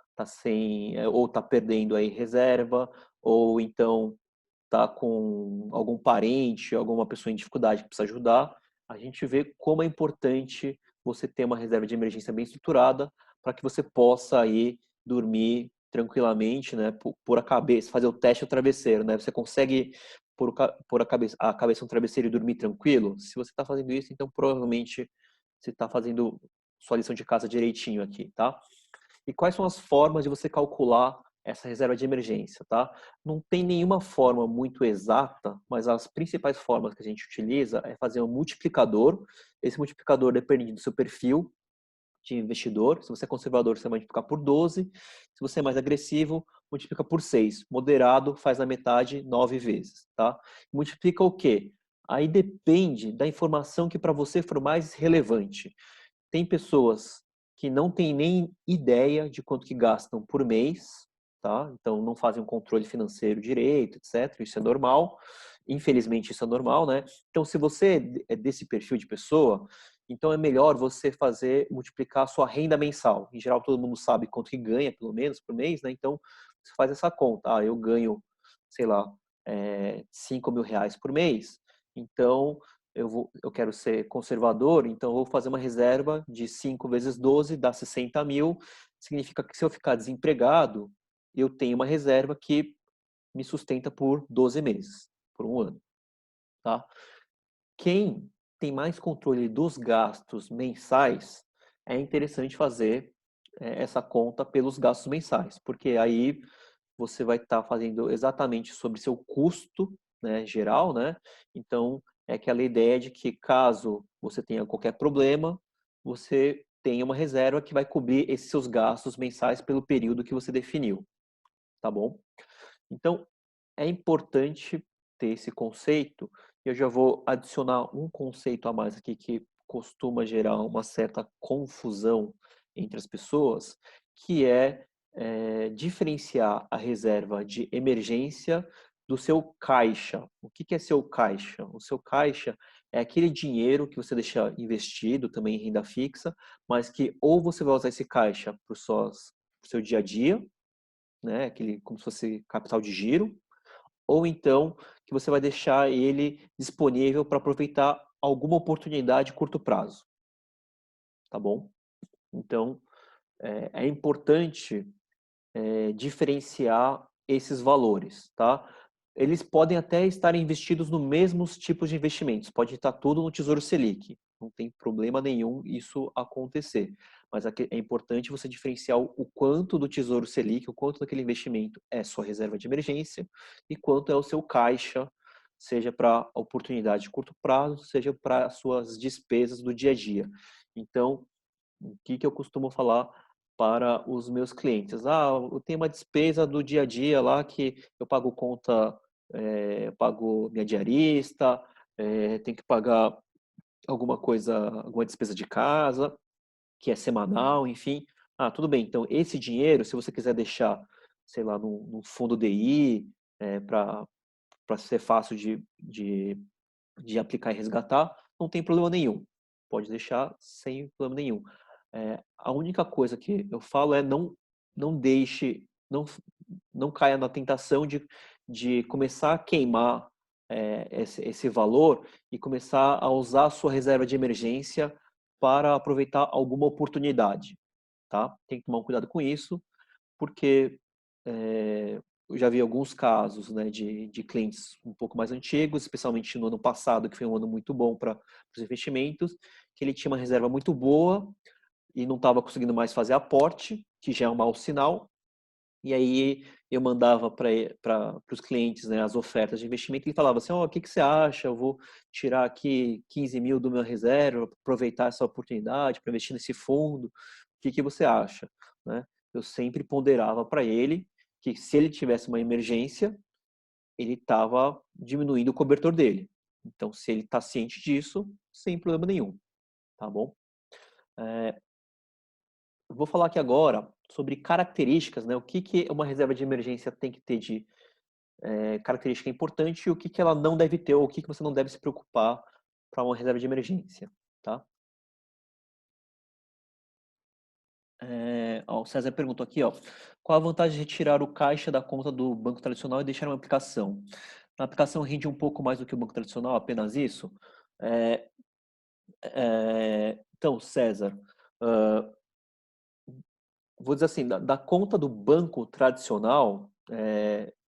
ou está perdendo aí reserva, ou então está com algum parente, alguma pessoa em dificuldade que precisa ajudar, a gente vê como é importante você ter uma reserva de emergência bem estruturada para que você possa aí dormir tranquilamente, né? Pôr a cabeça, fazer o teste do travesseiro, né? Você consegue pôr a cabeça no travesseiro e dormir tranquilo? Se você está fazendo isso, então provavelmente você está fazendo sua lição de casa direitinho aqui, tá? E quais são as formas de você calcular essa reserva de emergência, tá? Não tem nenhuma forma muito exata, mas as principais formas que a gente utiliza é fazer um multiplicador. Esse multiplicador depende do seu perfil de investidor. Se você é conservador, você vai multiplicar por 12. Se você é mais agressivo, multiplica por 6. Moderado, faz na metade, 9 vezes, tá? Multiplica o quê? Aí depende da informação que para você for mais relevante. Tem pessoas que não têm nem ideia de quanto que gastam por mês, tá? Então não fazem um controle financeiro direito, etc. Isso é normal. Infelizmente isso é normal, né? Então se você é desse perfil de pessoa, então é melhor você multiplicar a sua renda mensal. Em geral todo mundo sabe quanto que ganha, pelo menos por mês, né? Então você faz essa conta. Eu ganho, sei lá, 5 mil reais por mês. Então eu quero ser conservador, então eu vou fazer uma reserva de 5 vezes 12, dá 60 mil. Significa que se eu ficar desempregado, eu tenho uma reserva que me sustenta por 12 meses, por um ano, tá? Quem tem mais controle dos gastos mensais, é interessante fazer essa conta pelos gastos mensais, porque aí você vai estar fazendo exatamente sobre seu custo, né, geral, né? Então, é aquela ideia de que caso você tenha qualquer problema, você tenha uma reserva que vai cobrir esses seus gastos mensais pelo período que você definiu, tá bom? Então, é importante ter esse conceito. Eu já vou adicionar um conceito a mais aqui que costuma gerar uma certa confusão entre as pessoas, que diferenciar a reserva de emergência do seu caixa. O que é seu caixa? O seu caixa é aquele dinheiro que você deixa investido também em renda fixa, mas que ou você vai usar esse caixa para o seu dia a dia, né? Aquele como se fosse capital de giro, ou então que você vai deixar ele disponível para aproveitar alguma oportunidade de curto prazo, tá bom? Então, é importante diferenciar esses valores, tá? Eles podem até estar investidos nos mesmos tipos de investimentos, pode estar tudo no Tesouro Selic, não tem problema nenhum isso acontecer. Mas é importante você diferenciar o quanto do Tesouro Selic, o quanto daquele investimento é sua reserva de emergência e quanto é o seu caixa, seja para oportunidade de curto prazo, seja para suas despesas do dia a dia. Então, o que eu costumo falar para os meus clientes? Eu tenho uma despesa do dia a dia lá que eu pago conta, eu pago minha diarista, tenho que pagar alguma coisa, alguma despesa de casa, que é semanal, enfim. Tudo bem. Então, esse dinheiro, se você quiser deixar, sei lá, num fundo DI, para ser fácil de aplicar e resgatar, não tem problema nenhum. Pode deixar sem problema nenhum. A única coisa que eu falo é não deixe, não caia na tentação de começar a queimar esse valor e começar a usar a sua reserva de emergência para aproveitar alguma oportunidade, tá? Tem que tomar um cuidado com isso, porque eu já vi alguns casos, né, de clientes um pouco mais antigos, especialmente no ano passado, que foi um ano muito bom para os investimentos, que ele tinha uma reserva muito boa e não estava conseguindo mais fazer aporte, que já é um mau sinal. E aí eu mandava para os clientes, né, as ofertas de investimento e falava assim, o que você acha? Eu vou tirar aqui 15 mil do meu reserva, aproveitar essa oportunidade para investir nesse fundo. O que você acha? Né? Eu sempre ponderava para ele que se ele tivesse uma emergência, ele estava diminuindo o cobertor dele. Então, se ele está ciente disso, sem problema nenhum, tá bom? Eu vou falar aqui agora sobre características, né? O que uma reserva de emergência tem que ter de característica importante e o que ela não deve ter ou o que você não deve se preocupar para uma reserva de emergência, tá? O César perguntou aqui, ó, qual a vantagem de retirar o caixa da conta do banco tradicional e deixar uma aplicação? A aplicação rende um pouco mais do que o banco tradicional, apenas isso? É, então, César, uh, vou dizer assim, da conta do banco tradicional,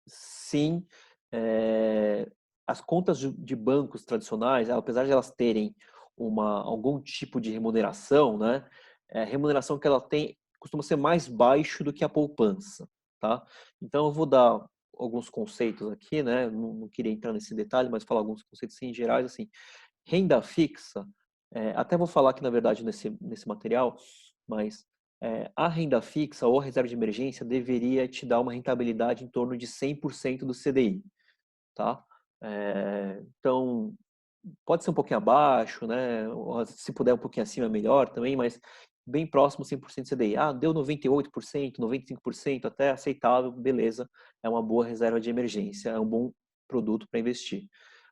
sim, é, as contas de bancos tradicionais, apesar de elas terem algum tipo de remuneração, né, a remuneração que ela tem costuma ser mais baixo do que a poupança, tá? Então eu vou dar alguns conceitos aqui, né, não queria entrar nesse detalhe, mas falar alguns conceitos assim, gerais, assim, renda fixa, até vou falar aqui na verdade nesse material, mas a renda fixa ou a reserva de emergência deveria te dar uma rentabilidade em torno de 100% do CDI, tá? Então, pode ser um pouquinho abaixo, né? Ou, se puder um pouquinho acima, melhor também, mas bem próximo 100% do CDI. Ah, deu 98%, 95%, até aceitável, beleza. É uma boa reserva de emergência, é um bom produto para investir.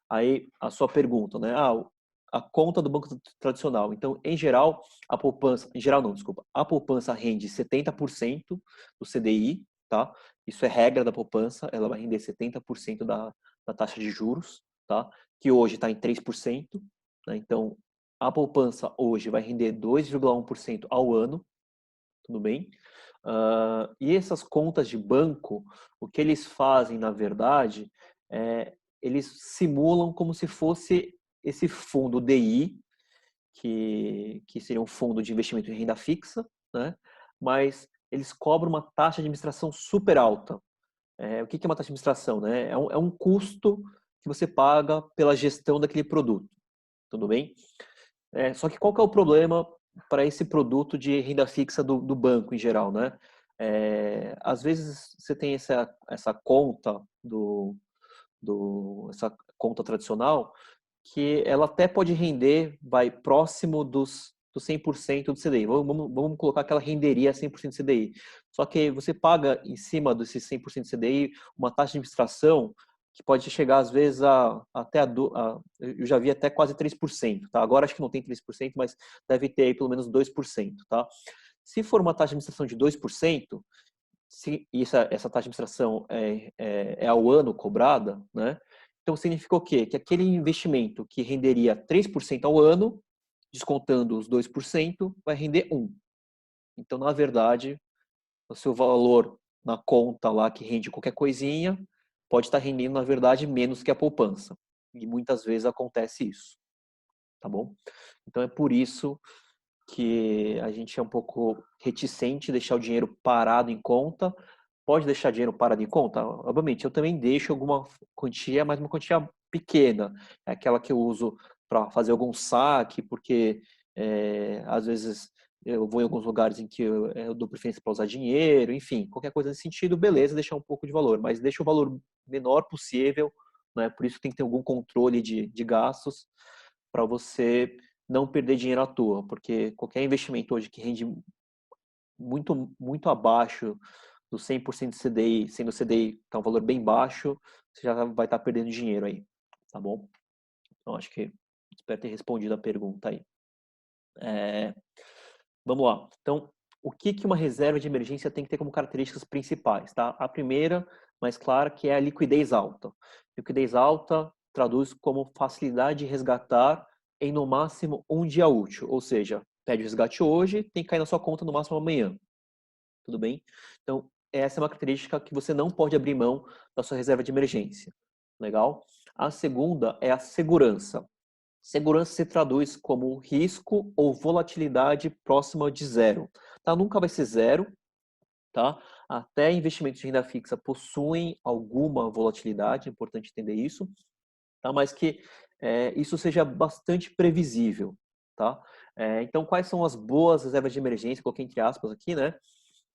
Aí, a sua pergunta, né? A conta do banco tradicional. Então, em geral, a poupança, em geral não, desculpa, a poupança rende 70% do CDI, tá? Isso é regra da poupança, ela vai render 70% da taxa de juros, tá? Que hoje está em 3%, né? Então, a poupança hoje vai render 2,1% ao ano, tudo bem? E essas contas de banco, o que eles fazem, na verdade, eles simulam como se fosse esse fundo DI, que seria um fundo de investimento em renda fixa, né? Mas eles cobram uma taxa de administração super alta. O que é uma taxa de administração, né? É um custo que você paga pela gestão daquele produto, tudo bem? Só que qual que é o problema para esse produto de renda fixa do banco em geral, né? Às vezes você tem essa conta essa conta tradicional que ela até pode render, vai próximo do 100% do CDI. Vamos colocar que ela renderia 100% do CDI. Só que você paga em cima desse 100% do CDI uma taxa de administração que pode chegar às vezes eu já vi até quase 3%, tá? Agora acho que não tem 3%, mas deve ter aí pelo menos 2%, tá? Se for uma taxa de administração de 2%, se essa taxa de administração é ao ano cobrada, né? Então significa o quê? Que aquele investimento que renderia 3% ao ano, descontando os 2%, vai render 1%. Então, na verdade, o seu valor na conta lá que rende qualquer coisinha pode estar rendendo, na verdade, menos que a poupança. E muitas vezes acontece isso, tá bom? Então é por isso que a gente é um pouco reticente em deixar o dinheiro parado em conta. Pode deixar dinheiro parado em conta? Obviamente, eu também deixo alguma quantia, mas uma quantia pequena. É aquela que eu uso para fazer algum saque, porque às vezes eu vou em alguns lugares em que eu dou preferência para usar dinheiro, enfim, qualquer coisa nesse sentido, beleza, deixar um pouco de valor, mas deixa o valor menor possível, né? Por isso tem que ter algum controle de gastos para você não perder dinheiro à toa, porque qualquer investimento hoje que rende muito, muito abaixo do 100% de CDI, sendo o CDI que é um valor bem baixo, você já vai estar perdendo dinheiro aí, tá bom? Então, acho que espero ter respondido a pergunta aí. Vamos lá. Então, o que uma reserva de emergência tem que ter como características principais, tá? A primeira, mais clara, que é a liquidez alta. Liquidez alta traduz como facilidade de resgatar em no máximo um dia útil, ou seja, pede o resgate hoje, tem que cair na sua conta no máximo amanhã, tudo bem? Então, essa é uma característica que você não pode abrir mão da sua reserva de emergência, legal? A segunda é a segurança. Segurança se traduz como risco ou volatilidade próxima de zero. Tá? Nunca vai ser zero, tá? Até investimentos de renda fixa possuem alguma volatilidade, é importante entender isso, tá? Mas que isso seja bastante previsível, tá? Então, quais são as boas reservas de emergência? Coloquei entre aspas aqui, né?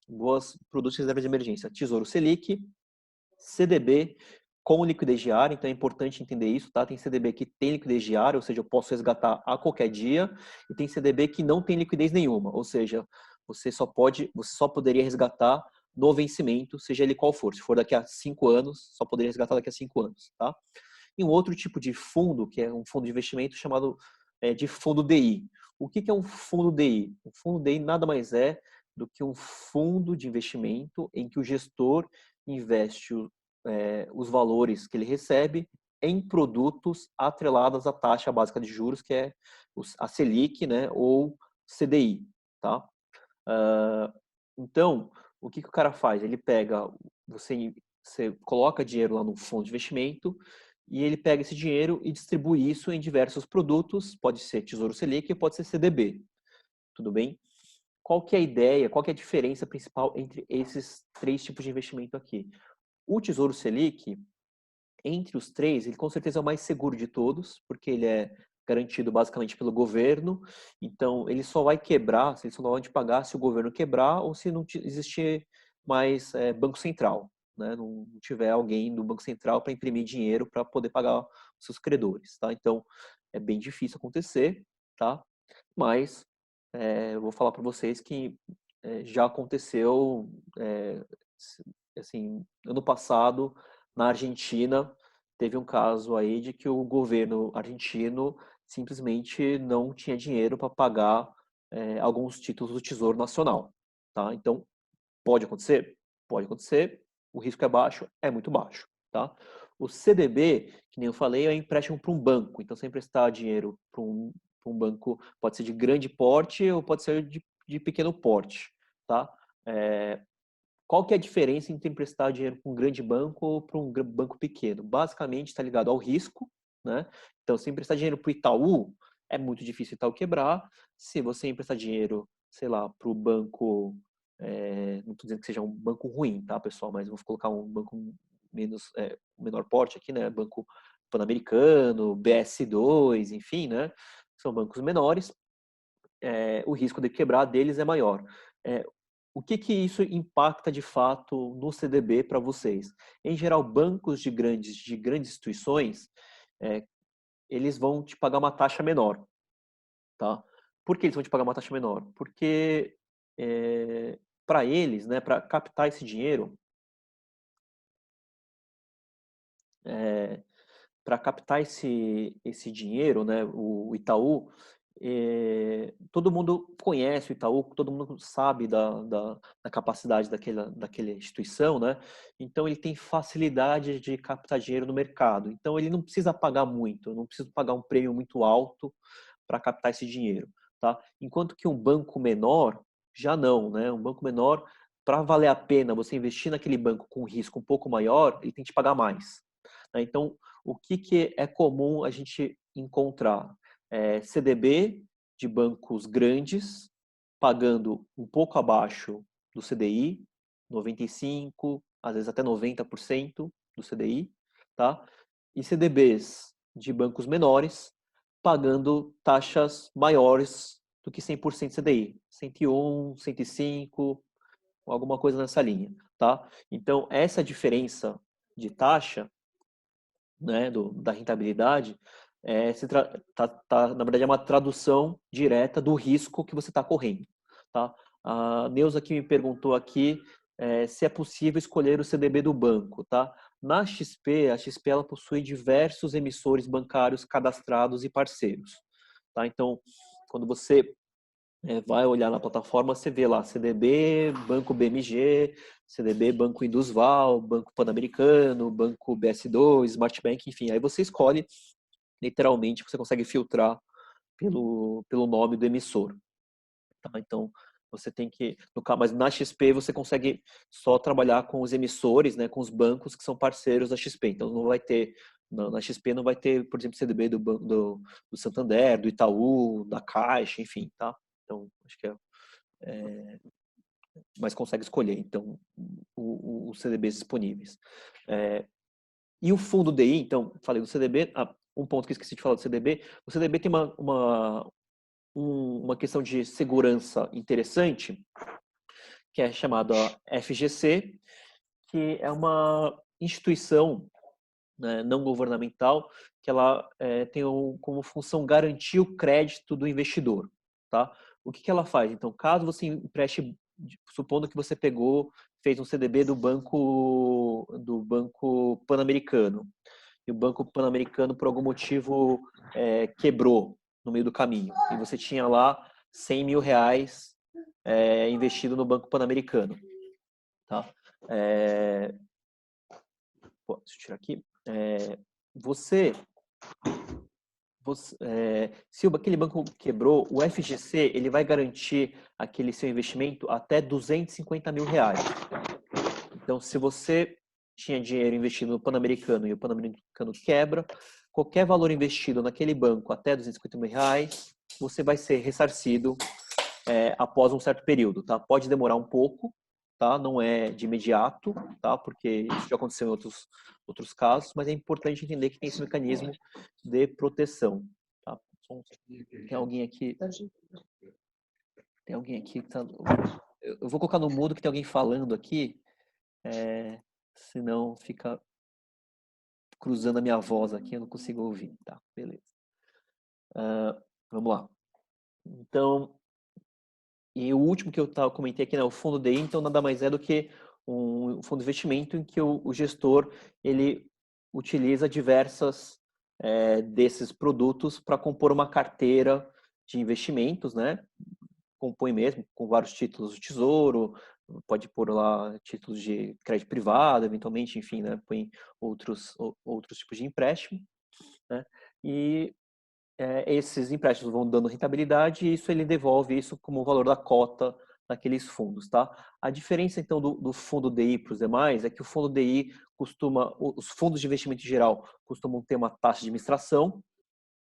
Boas produtos de reserva de emergência. Tesouro Selic, CDB com liquidez diária, então é importante entender isso, tá? Tem CDB que tem liquidez diária, ou seja, eu posso resgatar a qualquer dia, e tem CDB que não tem liquidez nenhuma, ou seja, você só poderia resgatar no vencimento, seja ele qual for. Se for daqui a 5 anos, só poderia resgatar daqui a 5 anos, tá? E um outro tipo de fundo, que é um fundo de investimento chamado de fundo DI. O que é um fundo DI? O fundo DI nada mais é do que um fundo de investimento em que o gestor investe os valores que ele recebe em produtos atrelados à taxa básica de juros, que é a Selic, né, ou CDI, tá? Então, o que o cara faz? Ele pega, você coloca dinheiro lá no fundo de investimento e ele pega esse dinheiro e distribui isso em diversos produtos, pode ser Tesouro Selic, pode ser CDB, tudo bem? Qual que é a ideia, qual que é a diferença principal entre esses três tipos de investimento aqui? O Tesouro Selic, entre os três, ele com certeza é o mais seguro de todos, porque ele é garantido basicamente pelo governo, então ele só vai quebrar, ele só não vai te pagar se o governo quebrar ou se não existir mais Banco Central, né? Não tiver alguém do Banco Central para imprimir dinheiro para poder pagar os seus credores, tá? Então é bem difícil acontecer, tá? Mas eu vou falar para vocês que já aconteceu, assim, ano passado, na Argentina, teve um caso aí de que o governo argentino simplesmente não tinha dinheiro para pagar alguns títulos do Tesouro Nacional, tá? Então, pode acontecer? Pode acontecer. O risco é baixo? É muito baixo, tá? O CDB, que nem eu falei, é um empréstimo para um banco. Então, você emprestar dinheiro para um banco, pode ser de grande porte ou pode ser de pequeno porte, tá? Qual que é a diferença entre emprestar dinheiro para um grande banco ou para um banco pequeno? Basicamente, está ligado ao risco, né? Então, se emprestar dinheiro para o Itaú, é muito difícil o Itaú quebrar. Se você emprestar dinheiro, sei lá, para o banco, não estou dizendo que seja um banco ruim, tá, pessoal? Mas vou colocar um banco menor porte aqui, né? Banco Pan-Americano, BS2, enfim, né? São bancos menores. O risco de quebrar deles é maior. O que isso impacta de fato no CDB para vocês? Em geral, bancos de grandes instituições, eles vão te pagar uma taxa menor, tá? Por que eles vão te pagar uma taxa menor? Porque para eles, né, para captar esse dinheiro, para captar esse dinheiro, né, o Itaú, todo mundo conhece o Itaú, todo mundo sabe da capacidade daquela instituição, né? Então ele tem facilidade de captar dinheiro no mercado. Então ele não precisa pagar muito, não precisa pagar um prêmio muito alto para captar esse dinheiro, tá? Enquanto que um banco menor já não, né? Um banco menor, para valer a pena você investir naquele banco com risco um pouco maior, ele tem que te pagar mais, né? Então o que é comum a gente encontrar? CDB de bancos grandes, pagando um pouco abaixo do CDI, 95%, às vezes até 90% do CDI, tá? E CDBs de bancos menores, pagando taxas maiores do que 100% CDI, 101, 105, alguma coisa nessa linha, tá? Então, essa diferença de taxa, né, da rentabilidade, na verdade, é uma tradução direta do risco que você está correndo. Tá? A Neuza aqui me perguntou aqui se é possível escolher o CDB do banco. Tá? Na XP, a XP ela possui diversos emissores bancários cadastrados e parceiros. Tá? Então, quando você vai olhar na plataforma, você vê lá CDB, Banco BMG, CDB, Banco Indusval, Banco Pan-Americano, Banco BS2, Smart Bank, enfim. Aí você escolhe, literalmente, você consegue filtrar pelo nome do emissor. Tá? Então, você tem que... Mas na XP você consegue só trabalhar com os emissores, né, com os bancos que são parceiros da XP. Então, não vai ter... Na XP não vai ter, por exemplo, CDB do Santander, do Itaú, da Caixa, enfim, tá? Então, acho que mas consegue escolher, então, os CDBs disponíveis. E o fundo DI, então, falei do CDB, um ponto que eu esqueci de falar do CDB, o CDB tem uma questão de segurança interessante, que é chamada FGC, que é uma instituição, né, não governamental, que ela tem como função garantir o crédito do investidor. Tá? O que ela faz? Então, caso você empreste, supondo que você fez um CDB do Banco Pan-Americano, e o Banco Pan-Americano, por algum motivo, quebrou no meio do caminho, e você tinha lá R$100 mil investido no Banco Pan-Americano. Tá? Deixa eu tirar aqui. Se aquele banco quebrou, o FGC ele vai garantir aquele seu investimento até R$250 mil. Então, se você tinha dinheiro investido no Pan-Americano e o Pan-Americano quebra, qualquer valor investido naquele banco até R$250 mil, você vai ser ressarcido após um certo período. Tá? Pode demorar um pouco, tá? Não é de imediato, tá? Porque isso já aconteceu em outros casos, mas é importante entender que tem esse mecanismo de proteção. Tá? Tem alguém aqui que tá... Eu vou colocar no mudo que tem alguém falando aqui, senão fica cruzando a minha voz aqui, eu não consigo ouvir. Tá, beleza. Vamos lá. Então, e o último que eu comentei aqui, né, o fundo DI, então nada mais é do que um fundo de investimento em que o gestor ele utiliza diversas desses produtos para compor uma carteira de investimentos, né? Compõe mesmo com vários títulos do Tesouro, pode pôr lá títulos de crédito privado, eventualmente, enfim, né? Põe outros tipos de empréstimo, né? E esses empréstimos vão dando rentabilidade e isso ele devolve isso como o valor da cota naqueles fundos, tá? A diferença então do fundo DI para os demais é que o fundo DI os fundos de investimento em geral costumam ter uma taxa de administração,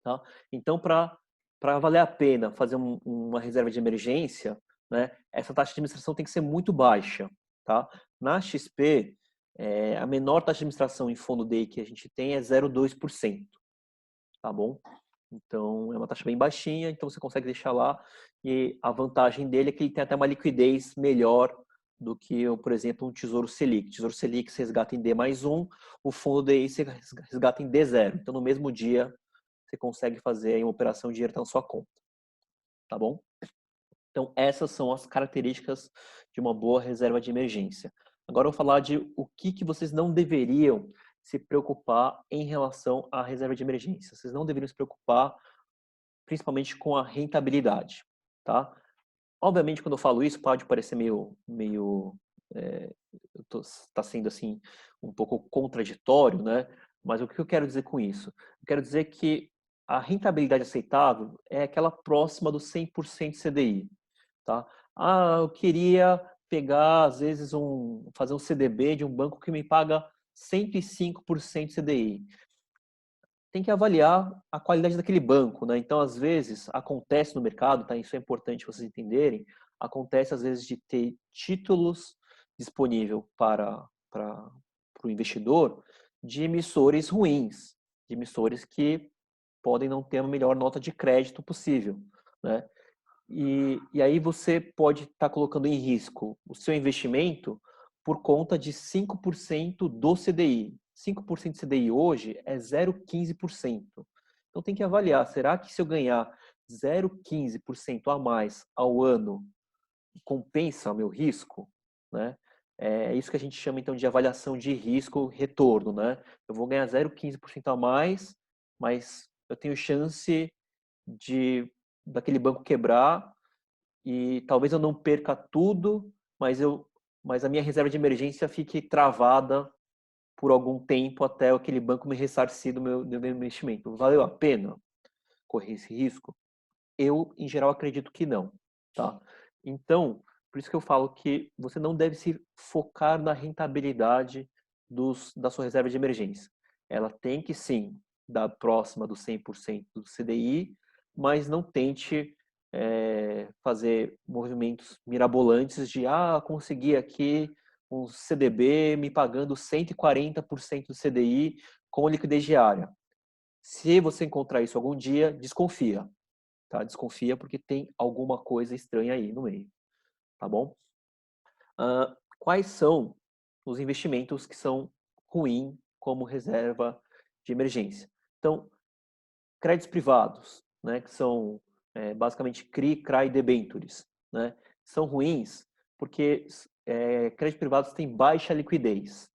tá? Então para valer a pena fazer uma reserva de emergência, né? Essa taxa de administração tem que ser muito baixa, tá? Na XP a menor taxa de administração em fundo DI que a gente tem é 0,2%, tá bom? Então, é uma taxa bem baixinha, então você consegue deixar lá. E a vantagem dele é que ele tem até uma liquidez melhor do que, por exemplo, um Tesouro Selic. Tesouro Selic você resgata em D+1, o fundo DI você resgata em D0. Então, no mesmo dia, você consegue fazer aí uma operação de dinheiro na sua conta. Tá bom? Então, essas são as características de uma boa reserva de emergência. Agora eu vou falar de o que vocês não deveriam se preocupar em relação à reserva de emergência. Vocês não deveriam se preocupar principalmente com a rentabilidade, tá? Obviamente, quando eu falo isso, pode parecer meio tá sendo assim um pouco contraditório, né? Mas o que eu quero dizer com isso? Eu quero dizer que a rentabilidade aceitável é aquela próxima do 100% CDI, tá? Eu queria pegar, às vezes, fazer um CDB de um banco que me paga 105% CDI. Tem que avaliar a qualidade daquele banco, né? Então, às vezes, acontece no mercado, tá? Isso é importante vocês entenderem, acontece, às vezes, de ter títulos disponível para o investidor de emissores ruins, de emissores que podem não ter a melhor nota de crédito possível, né? E aí você pode estar colocando em risco o seu investimento por conta de 5% do CDI. 5% do CDI hoje é 0,15%. Então tem que avaliar, será que se eu ganhar 0,15% a mais ao ano, compensa o meu risco? Né? É isso que a gente chama então de avaliação de risco-retorno. Né? Eu vou ganhar 0,15% a mais, mas eu tenho chance daquele banco quebrar e talvez eu não perca tudo, mas a minha reserva de emergência fique travada por algum tempo até aquele banco me ressarcir do meu investimento. Valeu a pena correr esse risco? Eu, em geral, acredito que não, tá? Então, por isso que eu falo que você não deve se focar na rentabilidade da sua reserva de emergência. Ela tem que, sim, dar próxima do 100% do CDI, mas não tente fazer movimentos mirabolantes de, consegui aqui um CDB me pagando 140% do CDI com liquidez diária. Se você encontrar isso algum dia, desconfia, tá? Desconfia porque tem alguma coisa estranha aí no meio, tá bom? Quais são os investimentos que são ruins como reserva de emergência? Então, créditos privados, né, que são basicamente CRI, CRA e debentures, né, são ruins porque créditos privados têm baixa liquidez,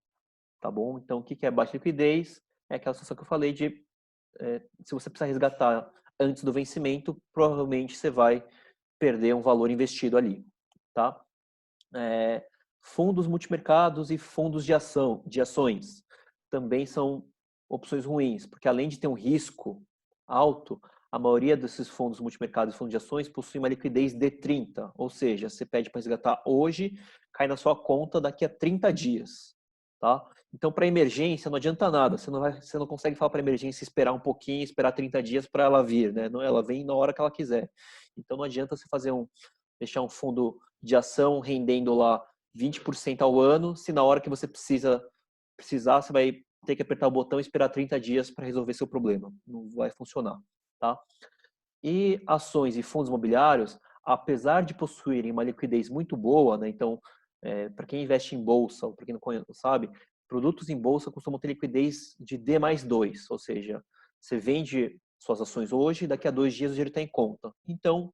tá bom? Então, o que é baixa liquidez? É aquela situação que eu falei de se você precisar resgatar antes do vencimento, provavelmente você vai perder um valor investido ali, tá? Fundos multimercados e fundos de ações também são opções ruins, porque além de ter um risco alto, a maioria desses fundos multimercados e fundos de ações possui uma liquidez de 30, ou seja, você pede para resgatar hoje, cai na sua conta daqui a 30 dias, tá? Então, para emergência, não adianta nada, você não consegue falar para emergência esperar um pouquinho, esperar 30 dias para ela vir, né? Ela vem na hora que ela quiser. Então, não adianta você deixar um fundo de ação rendendo lá 20% ao ano, se na hora que você precisar, você vai ter que apertar o botão e esperar 30 dias para resolver seu problema. Não vai funcionar, tá? E ações e fundos imobiliários, apesar de possuírem uma liquidez muito boa, né? Então, para quem investe em bolsa, ou para quem não sabe, produtos em bolsa costumam ter liquidez de D mais 2, ou seja, você vende suas ações hoje, daqui a 2 dias o dinheiro está em conta. Então,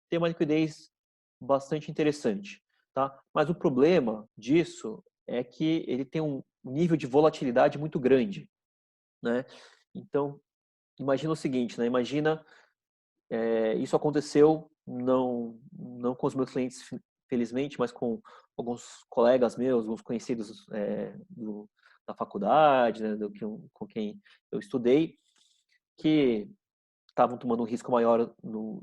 tem uma liquidez bastante interessante, tá? Mas o problema disso é que ele tem um nível de volatilidade muito grande, né? Então, imagina o seguinte, né? Imagina isso aconteceu não com os meus clientes, felizmente, mas com alguns colegas meus, alguns conhecidos da faculdade, né? Com quem eu estudei, que estavam tomando um risco maior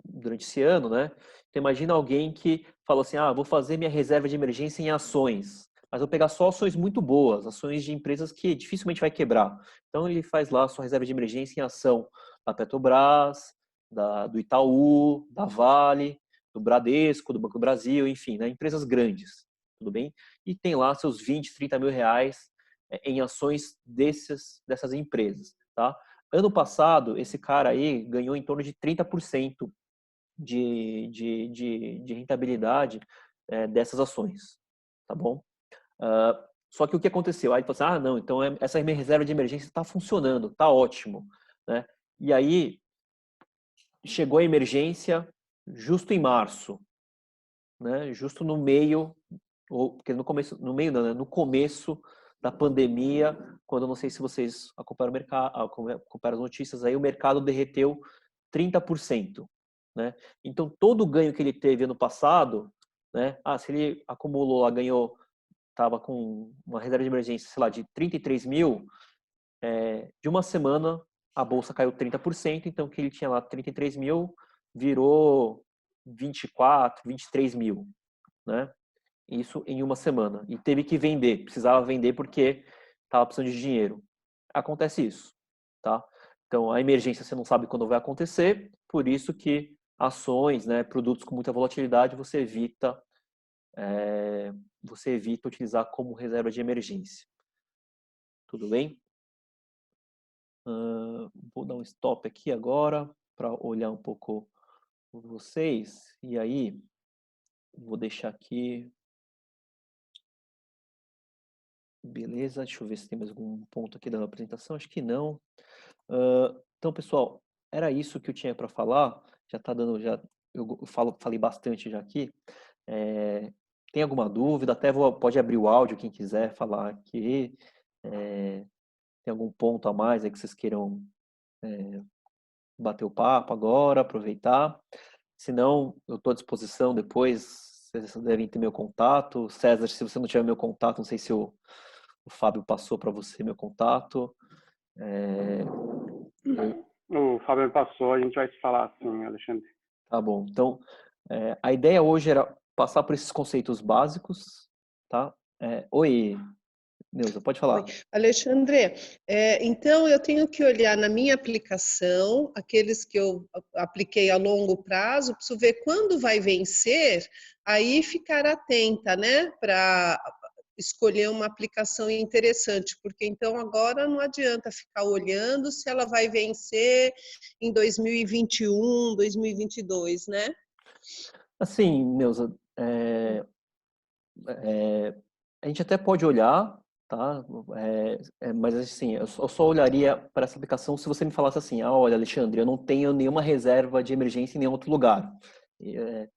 durante esse ano, né? Então, imagina alguém que falou assim, vou fazer minha reserva de emergência em ações, mas vou pegar só ações muito boas, ações de empresas que dificilmente vai quebrar. Então, ele faz lá a sua reserva de emergência em ação da Petrobras, do Itaú, da Vale, do Bradesco, do Banco do Brasil, enfim, né? Empresas grandes, tudo bem? E tem lá seus 20, 30 mil reais em ações dessas empresas, tá? Ano passado, esse cara aí ganhou em torno de 30% de rentabilidade dessas ações, tá bom? Só que o que aconteceu? Aí ele falou assim, não, então essa minha reserva de emergência está funcionando, está ótimo, né? E aí chegou a emergência justo em março, né? Justo no meio, ou porque no começo, no meio não, né? No começo da pandemia, quando eu não sei se vocês acompanharam o mercado, acompanharam as notícias aí, o mercado derreteu 30%, né? Então todo o ganho que ele teve ano passado, né? Se ele acumulou lá, estava com uma reserva de emergência, sei lá, de 33 mil, de uma semana a bolsa caiu 30%, então o que ele tinha lá 33 mil virou 24, 23 mil, né? Isso em uma semana. E teve que vender, precisava vender porque estava precisando de dinheiro. Acontece isso, tá? Então, a emergência você não sabe quando vai acontecer, por isso que ações, né, produtos com muita volatilidade, você evita utilizar como reserva de emergência. Tudo bem? Vou dar um stop aqui agora para olhar um pouco vocês. E aí, vou deixar aqui. Beleza, deixa eu ver se tem mais algum ponto aqui da apresentação. Acho que não. Então, pessoal, era isso que eu tinha para falar. Já está dando, falei bastante já aqui. Tem alguma dúvida? Pode abrir o áudio quem quiser falar aqui. Tem algum ponto a mais aí que vocês queiram bater o papo agora, aproveitar? Se não, eu estou à disposição depois. Vocês devem ter meu contato. César, se você não tiver meu contato, não sei se o Fábio passou para você meu contato. O Fábio me passou, a gente vai se falar assim, Alexandre. Tá bom. Então, a ideia hoje era passar por esses conceitos básicos, tá? Oi, Neuza, pode Oi. falar. Alexandre, então eu tenho que olhar na minha aplicação, aqueles que eu apliquei a longo prazo, preciso ver quando vai vencer, aí ficar atenta, né, para escolher uma aplicação interessante, porque então agora não adianta ficar olhando se ela vai vencer em 2021, 2022, né? Assim, Neuza, a gente até pode olhar, tá? Mas assim, eu só olharia para essa aplicação se você me falasse assim, olha, Alexandre, eu não tenho nenhuma reserva de emergência em nenhum outro lugar.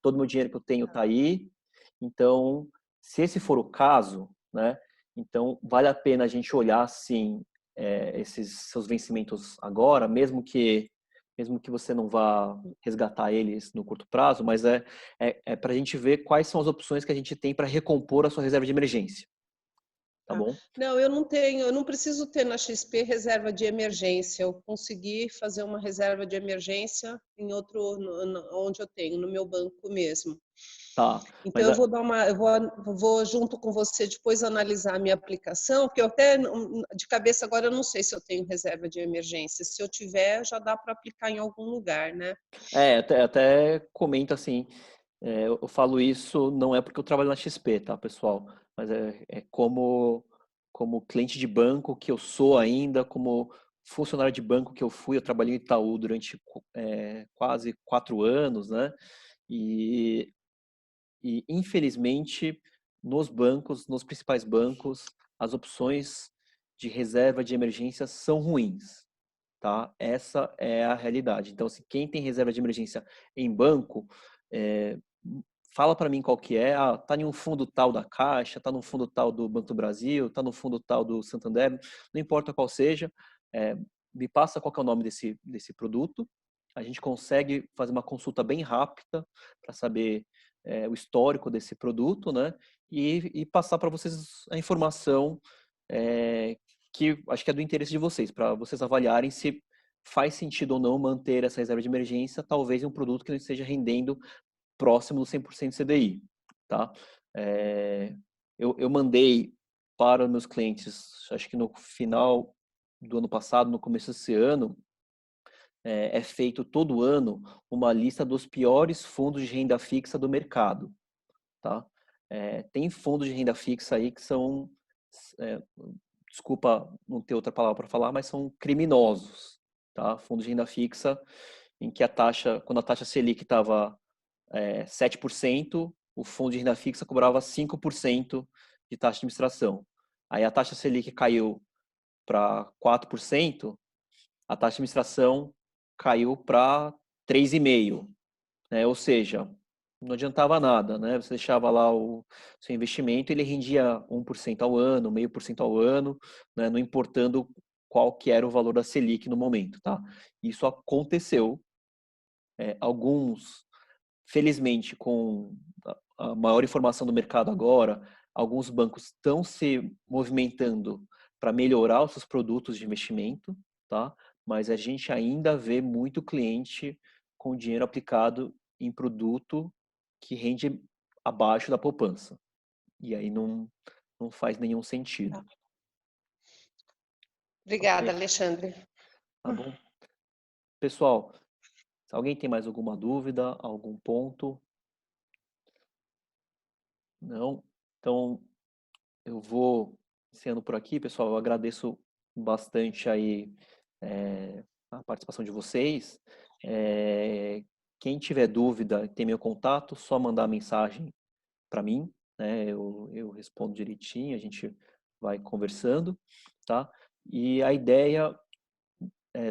Todo meu dinheiro que eu tenho está aí. Então, se esse for o caso, né? Então, vale a pena a gente olhar, sim, esses seus vencimentos agora, mesmo que você não vá resgatar eles no curto prazo, mas é para a gente ver quais são as opções que a gente tem para recompor a sua reserva de emergência. Tá Tá. bom? Não, eu não tenho, eu não preciso ter na XP reserva de emergência. Eu consegui fazer uma reserva de emergência em outro, onde eu tenho, no meu banco mesmo. Tá. Então Mas eu vou dar uma, vou junto com você depois analisar a minha aplicação, porque eu até de cabeça agora eu não sei se eu tenho reserva de emergência. Se eu tiver, já dá para aplicar em algum lugar, né? até comento assim, eu falo isso não é porque eu trabalho na XP, tá, pessoal? Mas é como cliente de banco que eu sou ainda, como funcionário de banco que eu fui, eu trabalhei em Itaú durante quase 4 anos, né? E infelizmente, nos bancos, nos principais bancos, as opções de reserva de emergência são ruins, tá? Essa é a realidade. Então, se quem tem reserva de emergência em banco, é, fala para mim qual que é. Tá em um fundo tal da Caixa, tá no fundo tal do Banco do Brasil, tá no fundo tal do Santander, não importa qual seja, me passa qual que é o nome desse produto. A gente consegue fazer uma consulta bem rápida para saber o histórico desse produto, né? E passar para vocês a informação que acho que é do interesse de vocês, para vocês avaliarem se faz sentido ou não manter essa reserva de emergência, talvez em um produto que não esteja rendendo próximo do 100% CDI, tá? Eu mandei para meus clientes, acho que no final do ano passado, no começo desse ano, é feito todo ano uma lista dos piores fundos de renda fixa do mercado, tá? Tem fundos de renda fixa aí que são, é, desculpa não ter outra palavra para falar, mas são criminosos, tá? Fundos de renda fixa em que quando a taxa Selic estava 7%, o fundo de renda fixa cobrava 5% de taxa de administração. Aí a taxa Selic caiu para 4%, a taxa de administração caiu para 3,5%, né? Ou seja, não adiantava nada, né? Você deixava lá o seu investimento, ele rendia 1% ao ano, 0,5% ao ano, né? Não importando qual que era o valor da Selic no momento, tá? Isso aconteceu. Alguns, felizmente, com a maior informação do mercado agora, alguns bancos estão se movimentando para melhorar os seus produtos de investimento, tá? Mas a gente ainda vê muito cliente com dinheiro aplicado em produto que rende abaixo da poupança. E aí não faz nenhum sentido. Obrigada, Ok, Alexandre. tá bom? Pessoal, se alguém tem mais alguma dúvida, algum ponto? Não? Então, eu vou encerrando por aqui, pessoal. Eu agradeço bastante aí a participação de vocês. Quem tiver dúvida, tem meu contato, só mandar mensagem para mim, né? Eu respondo direitinho, a gente vai conversando, tá? E a ideia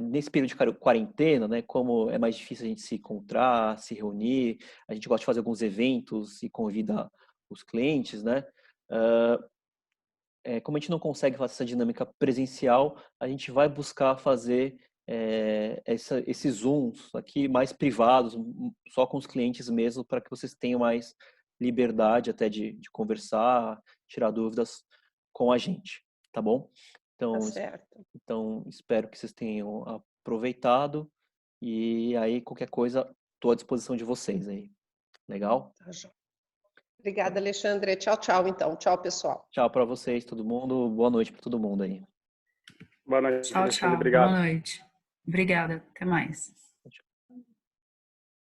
nesse período de quarentena, né? Como é mais difícil a gente se encontrar, se reunir, a gente gosta de fazer alguns eventos e convida os clientes, né? Como a gente não consegue fazer essa dinâmica presencial, a gente vai buscar fazer esses Zooms aqui mais privados, só com os clientes mesmo, para que vocês tenham mais liberdade até de conversar, tirar dúvidas com a gente, tá bom? Tá certo. Então, espero que vocês tenham aproveitado e aí qualquer coisa, estou à disposição de vocês aí. Legal? Tá, joia. Obrigada, Alexandre. Tchau, tchau, então. Tchau, pessoal. Tchau para vocês, todo mundo. Boa noite para todo mundo aí. Boa noite, Tchau, Alexandre. tchau. Obrigado. Boa noite. Obrigada. Até mais.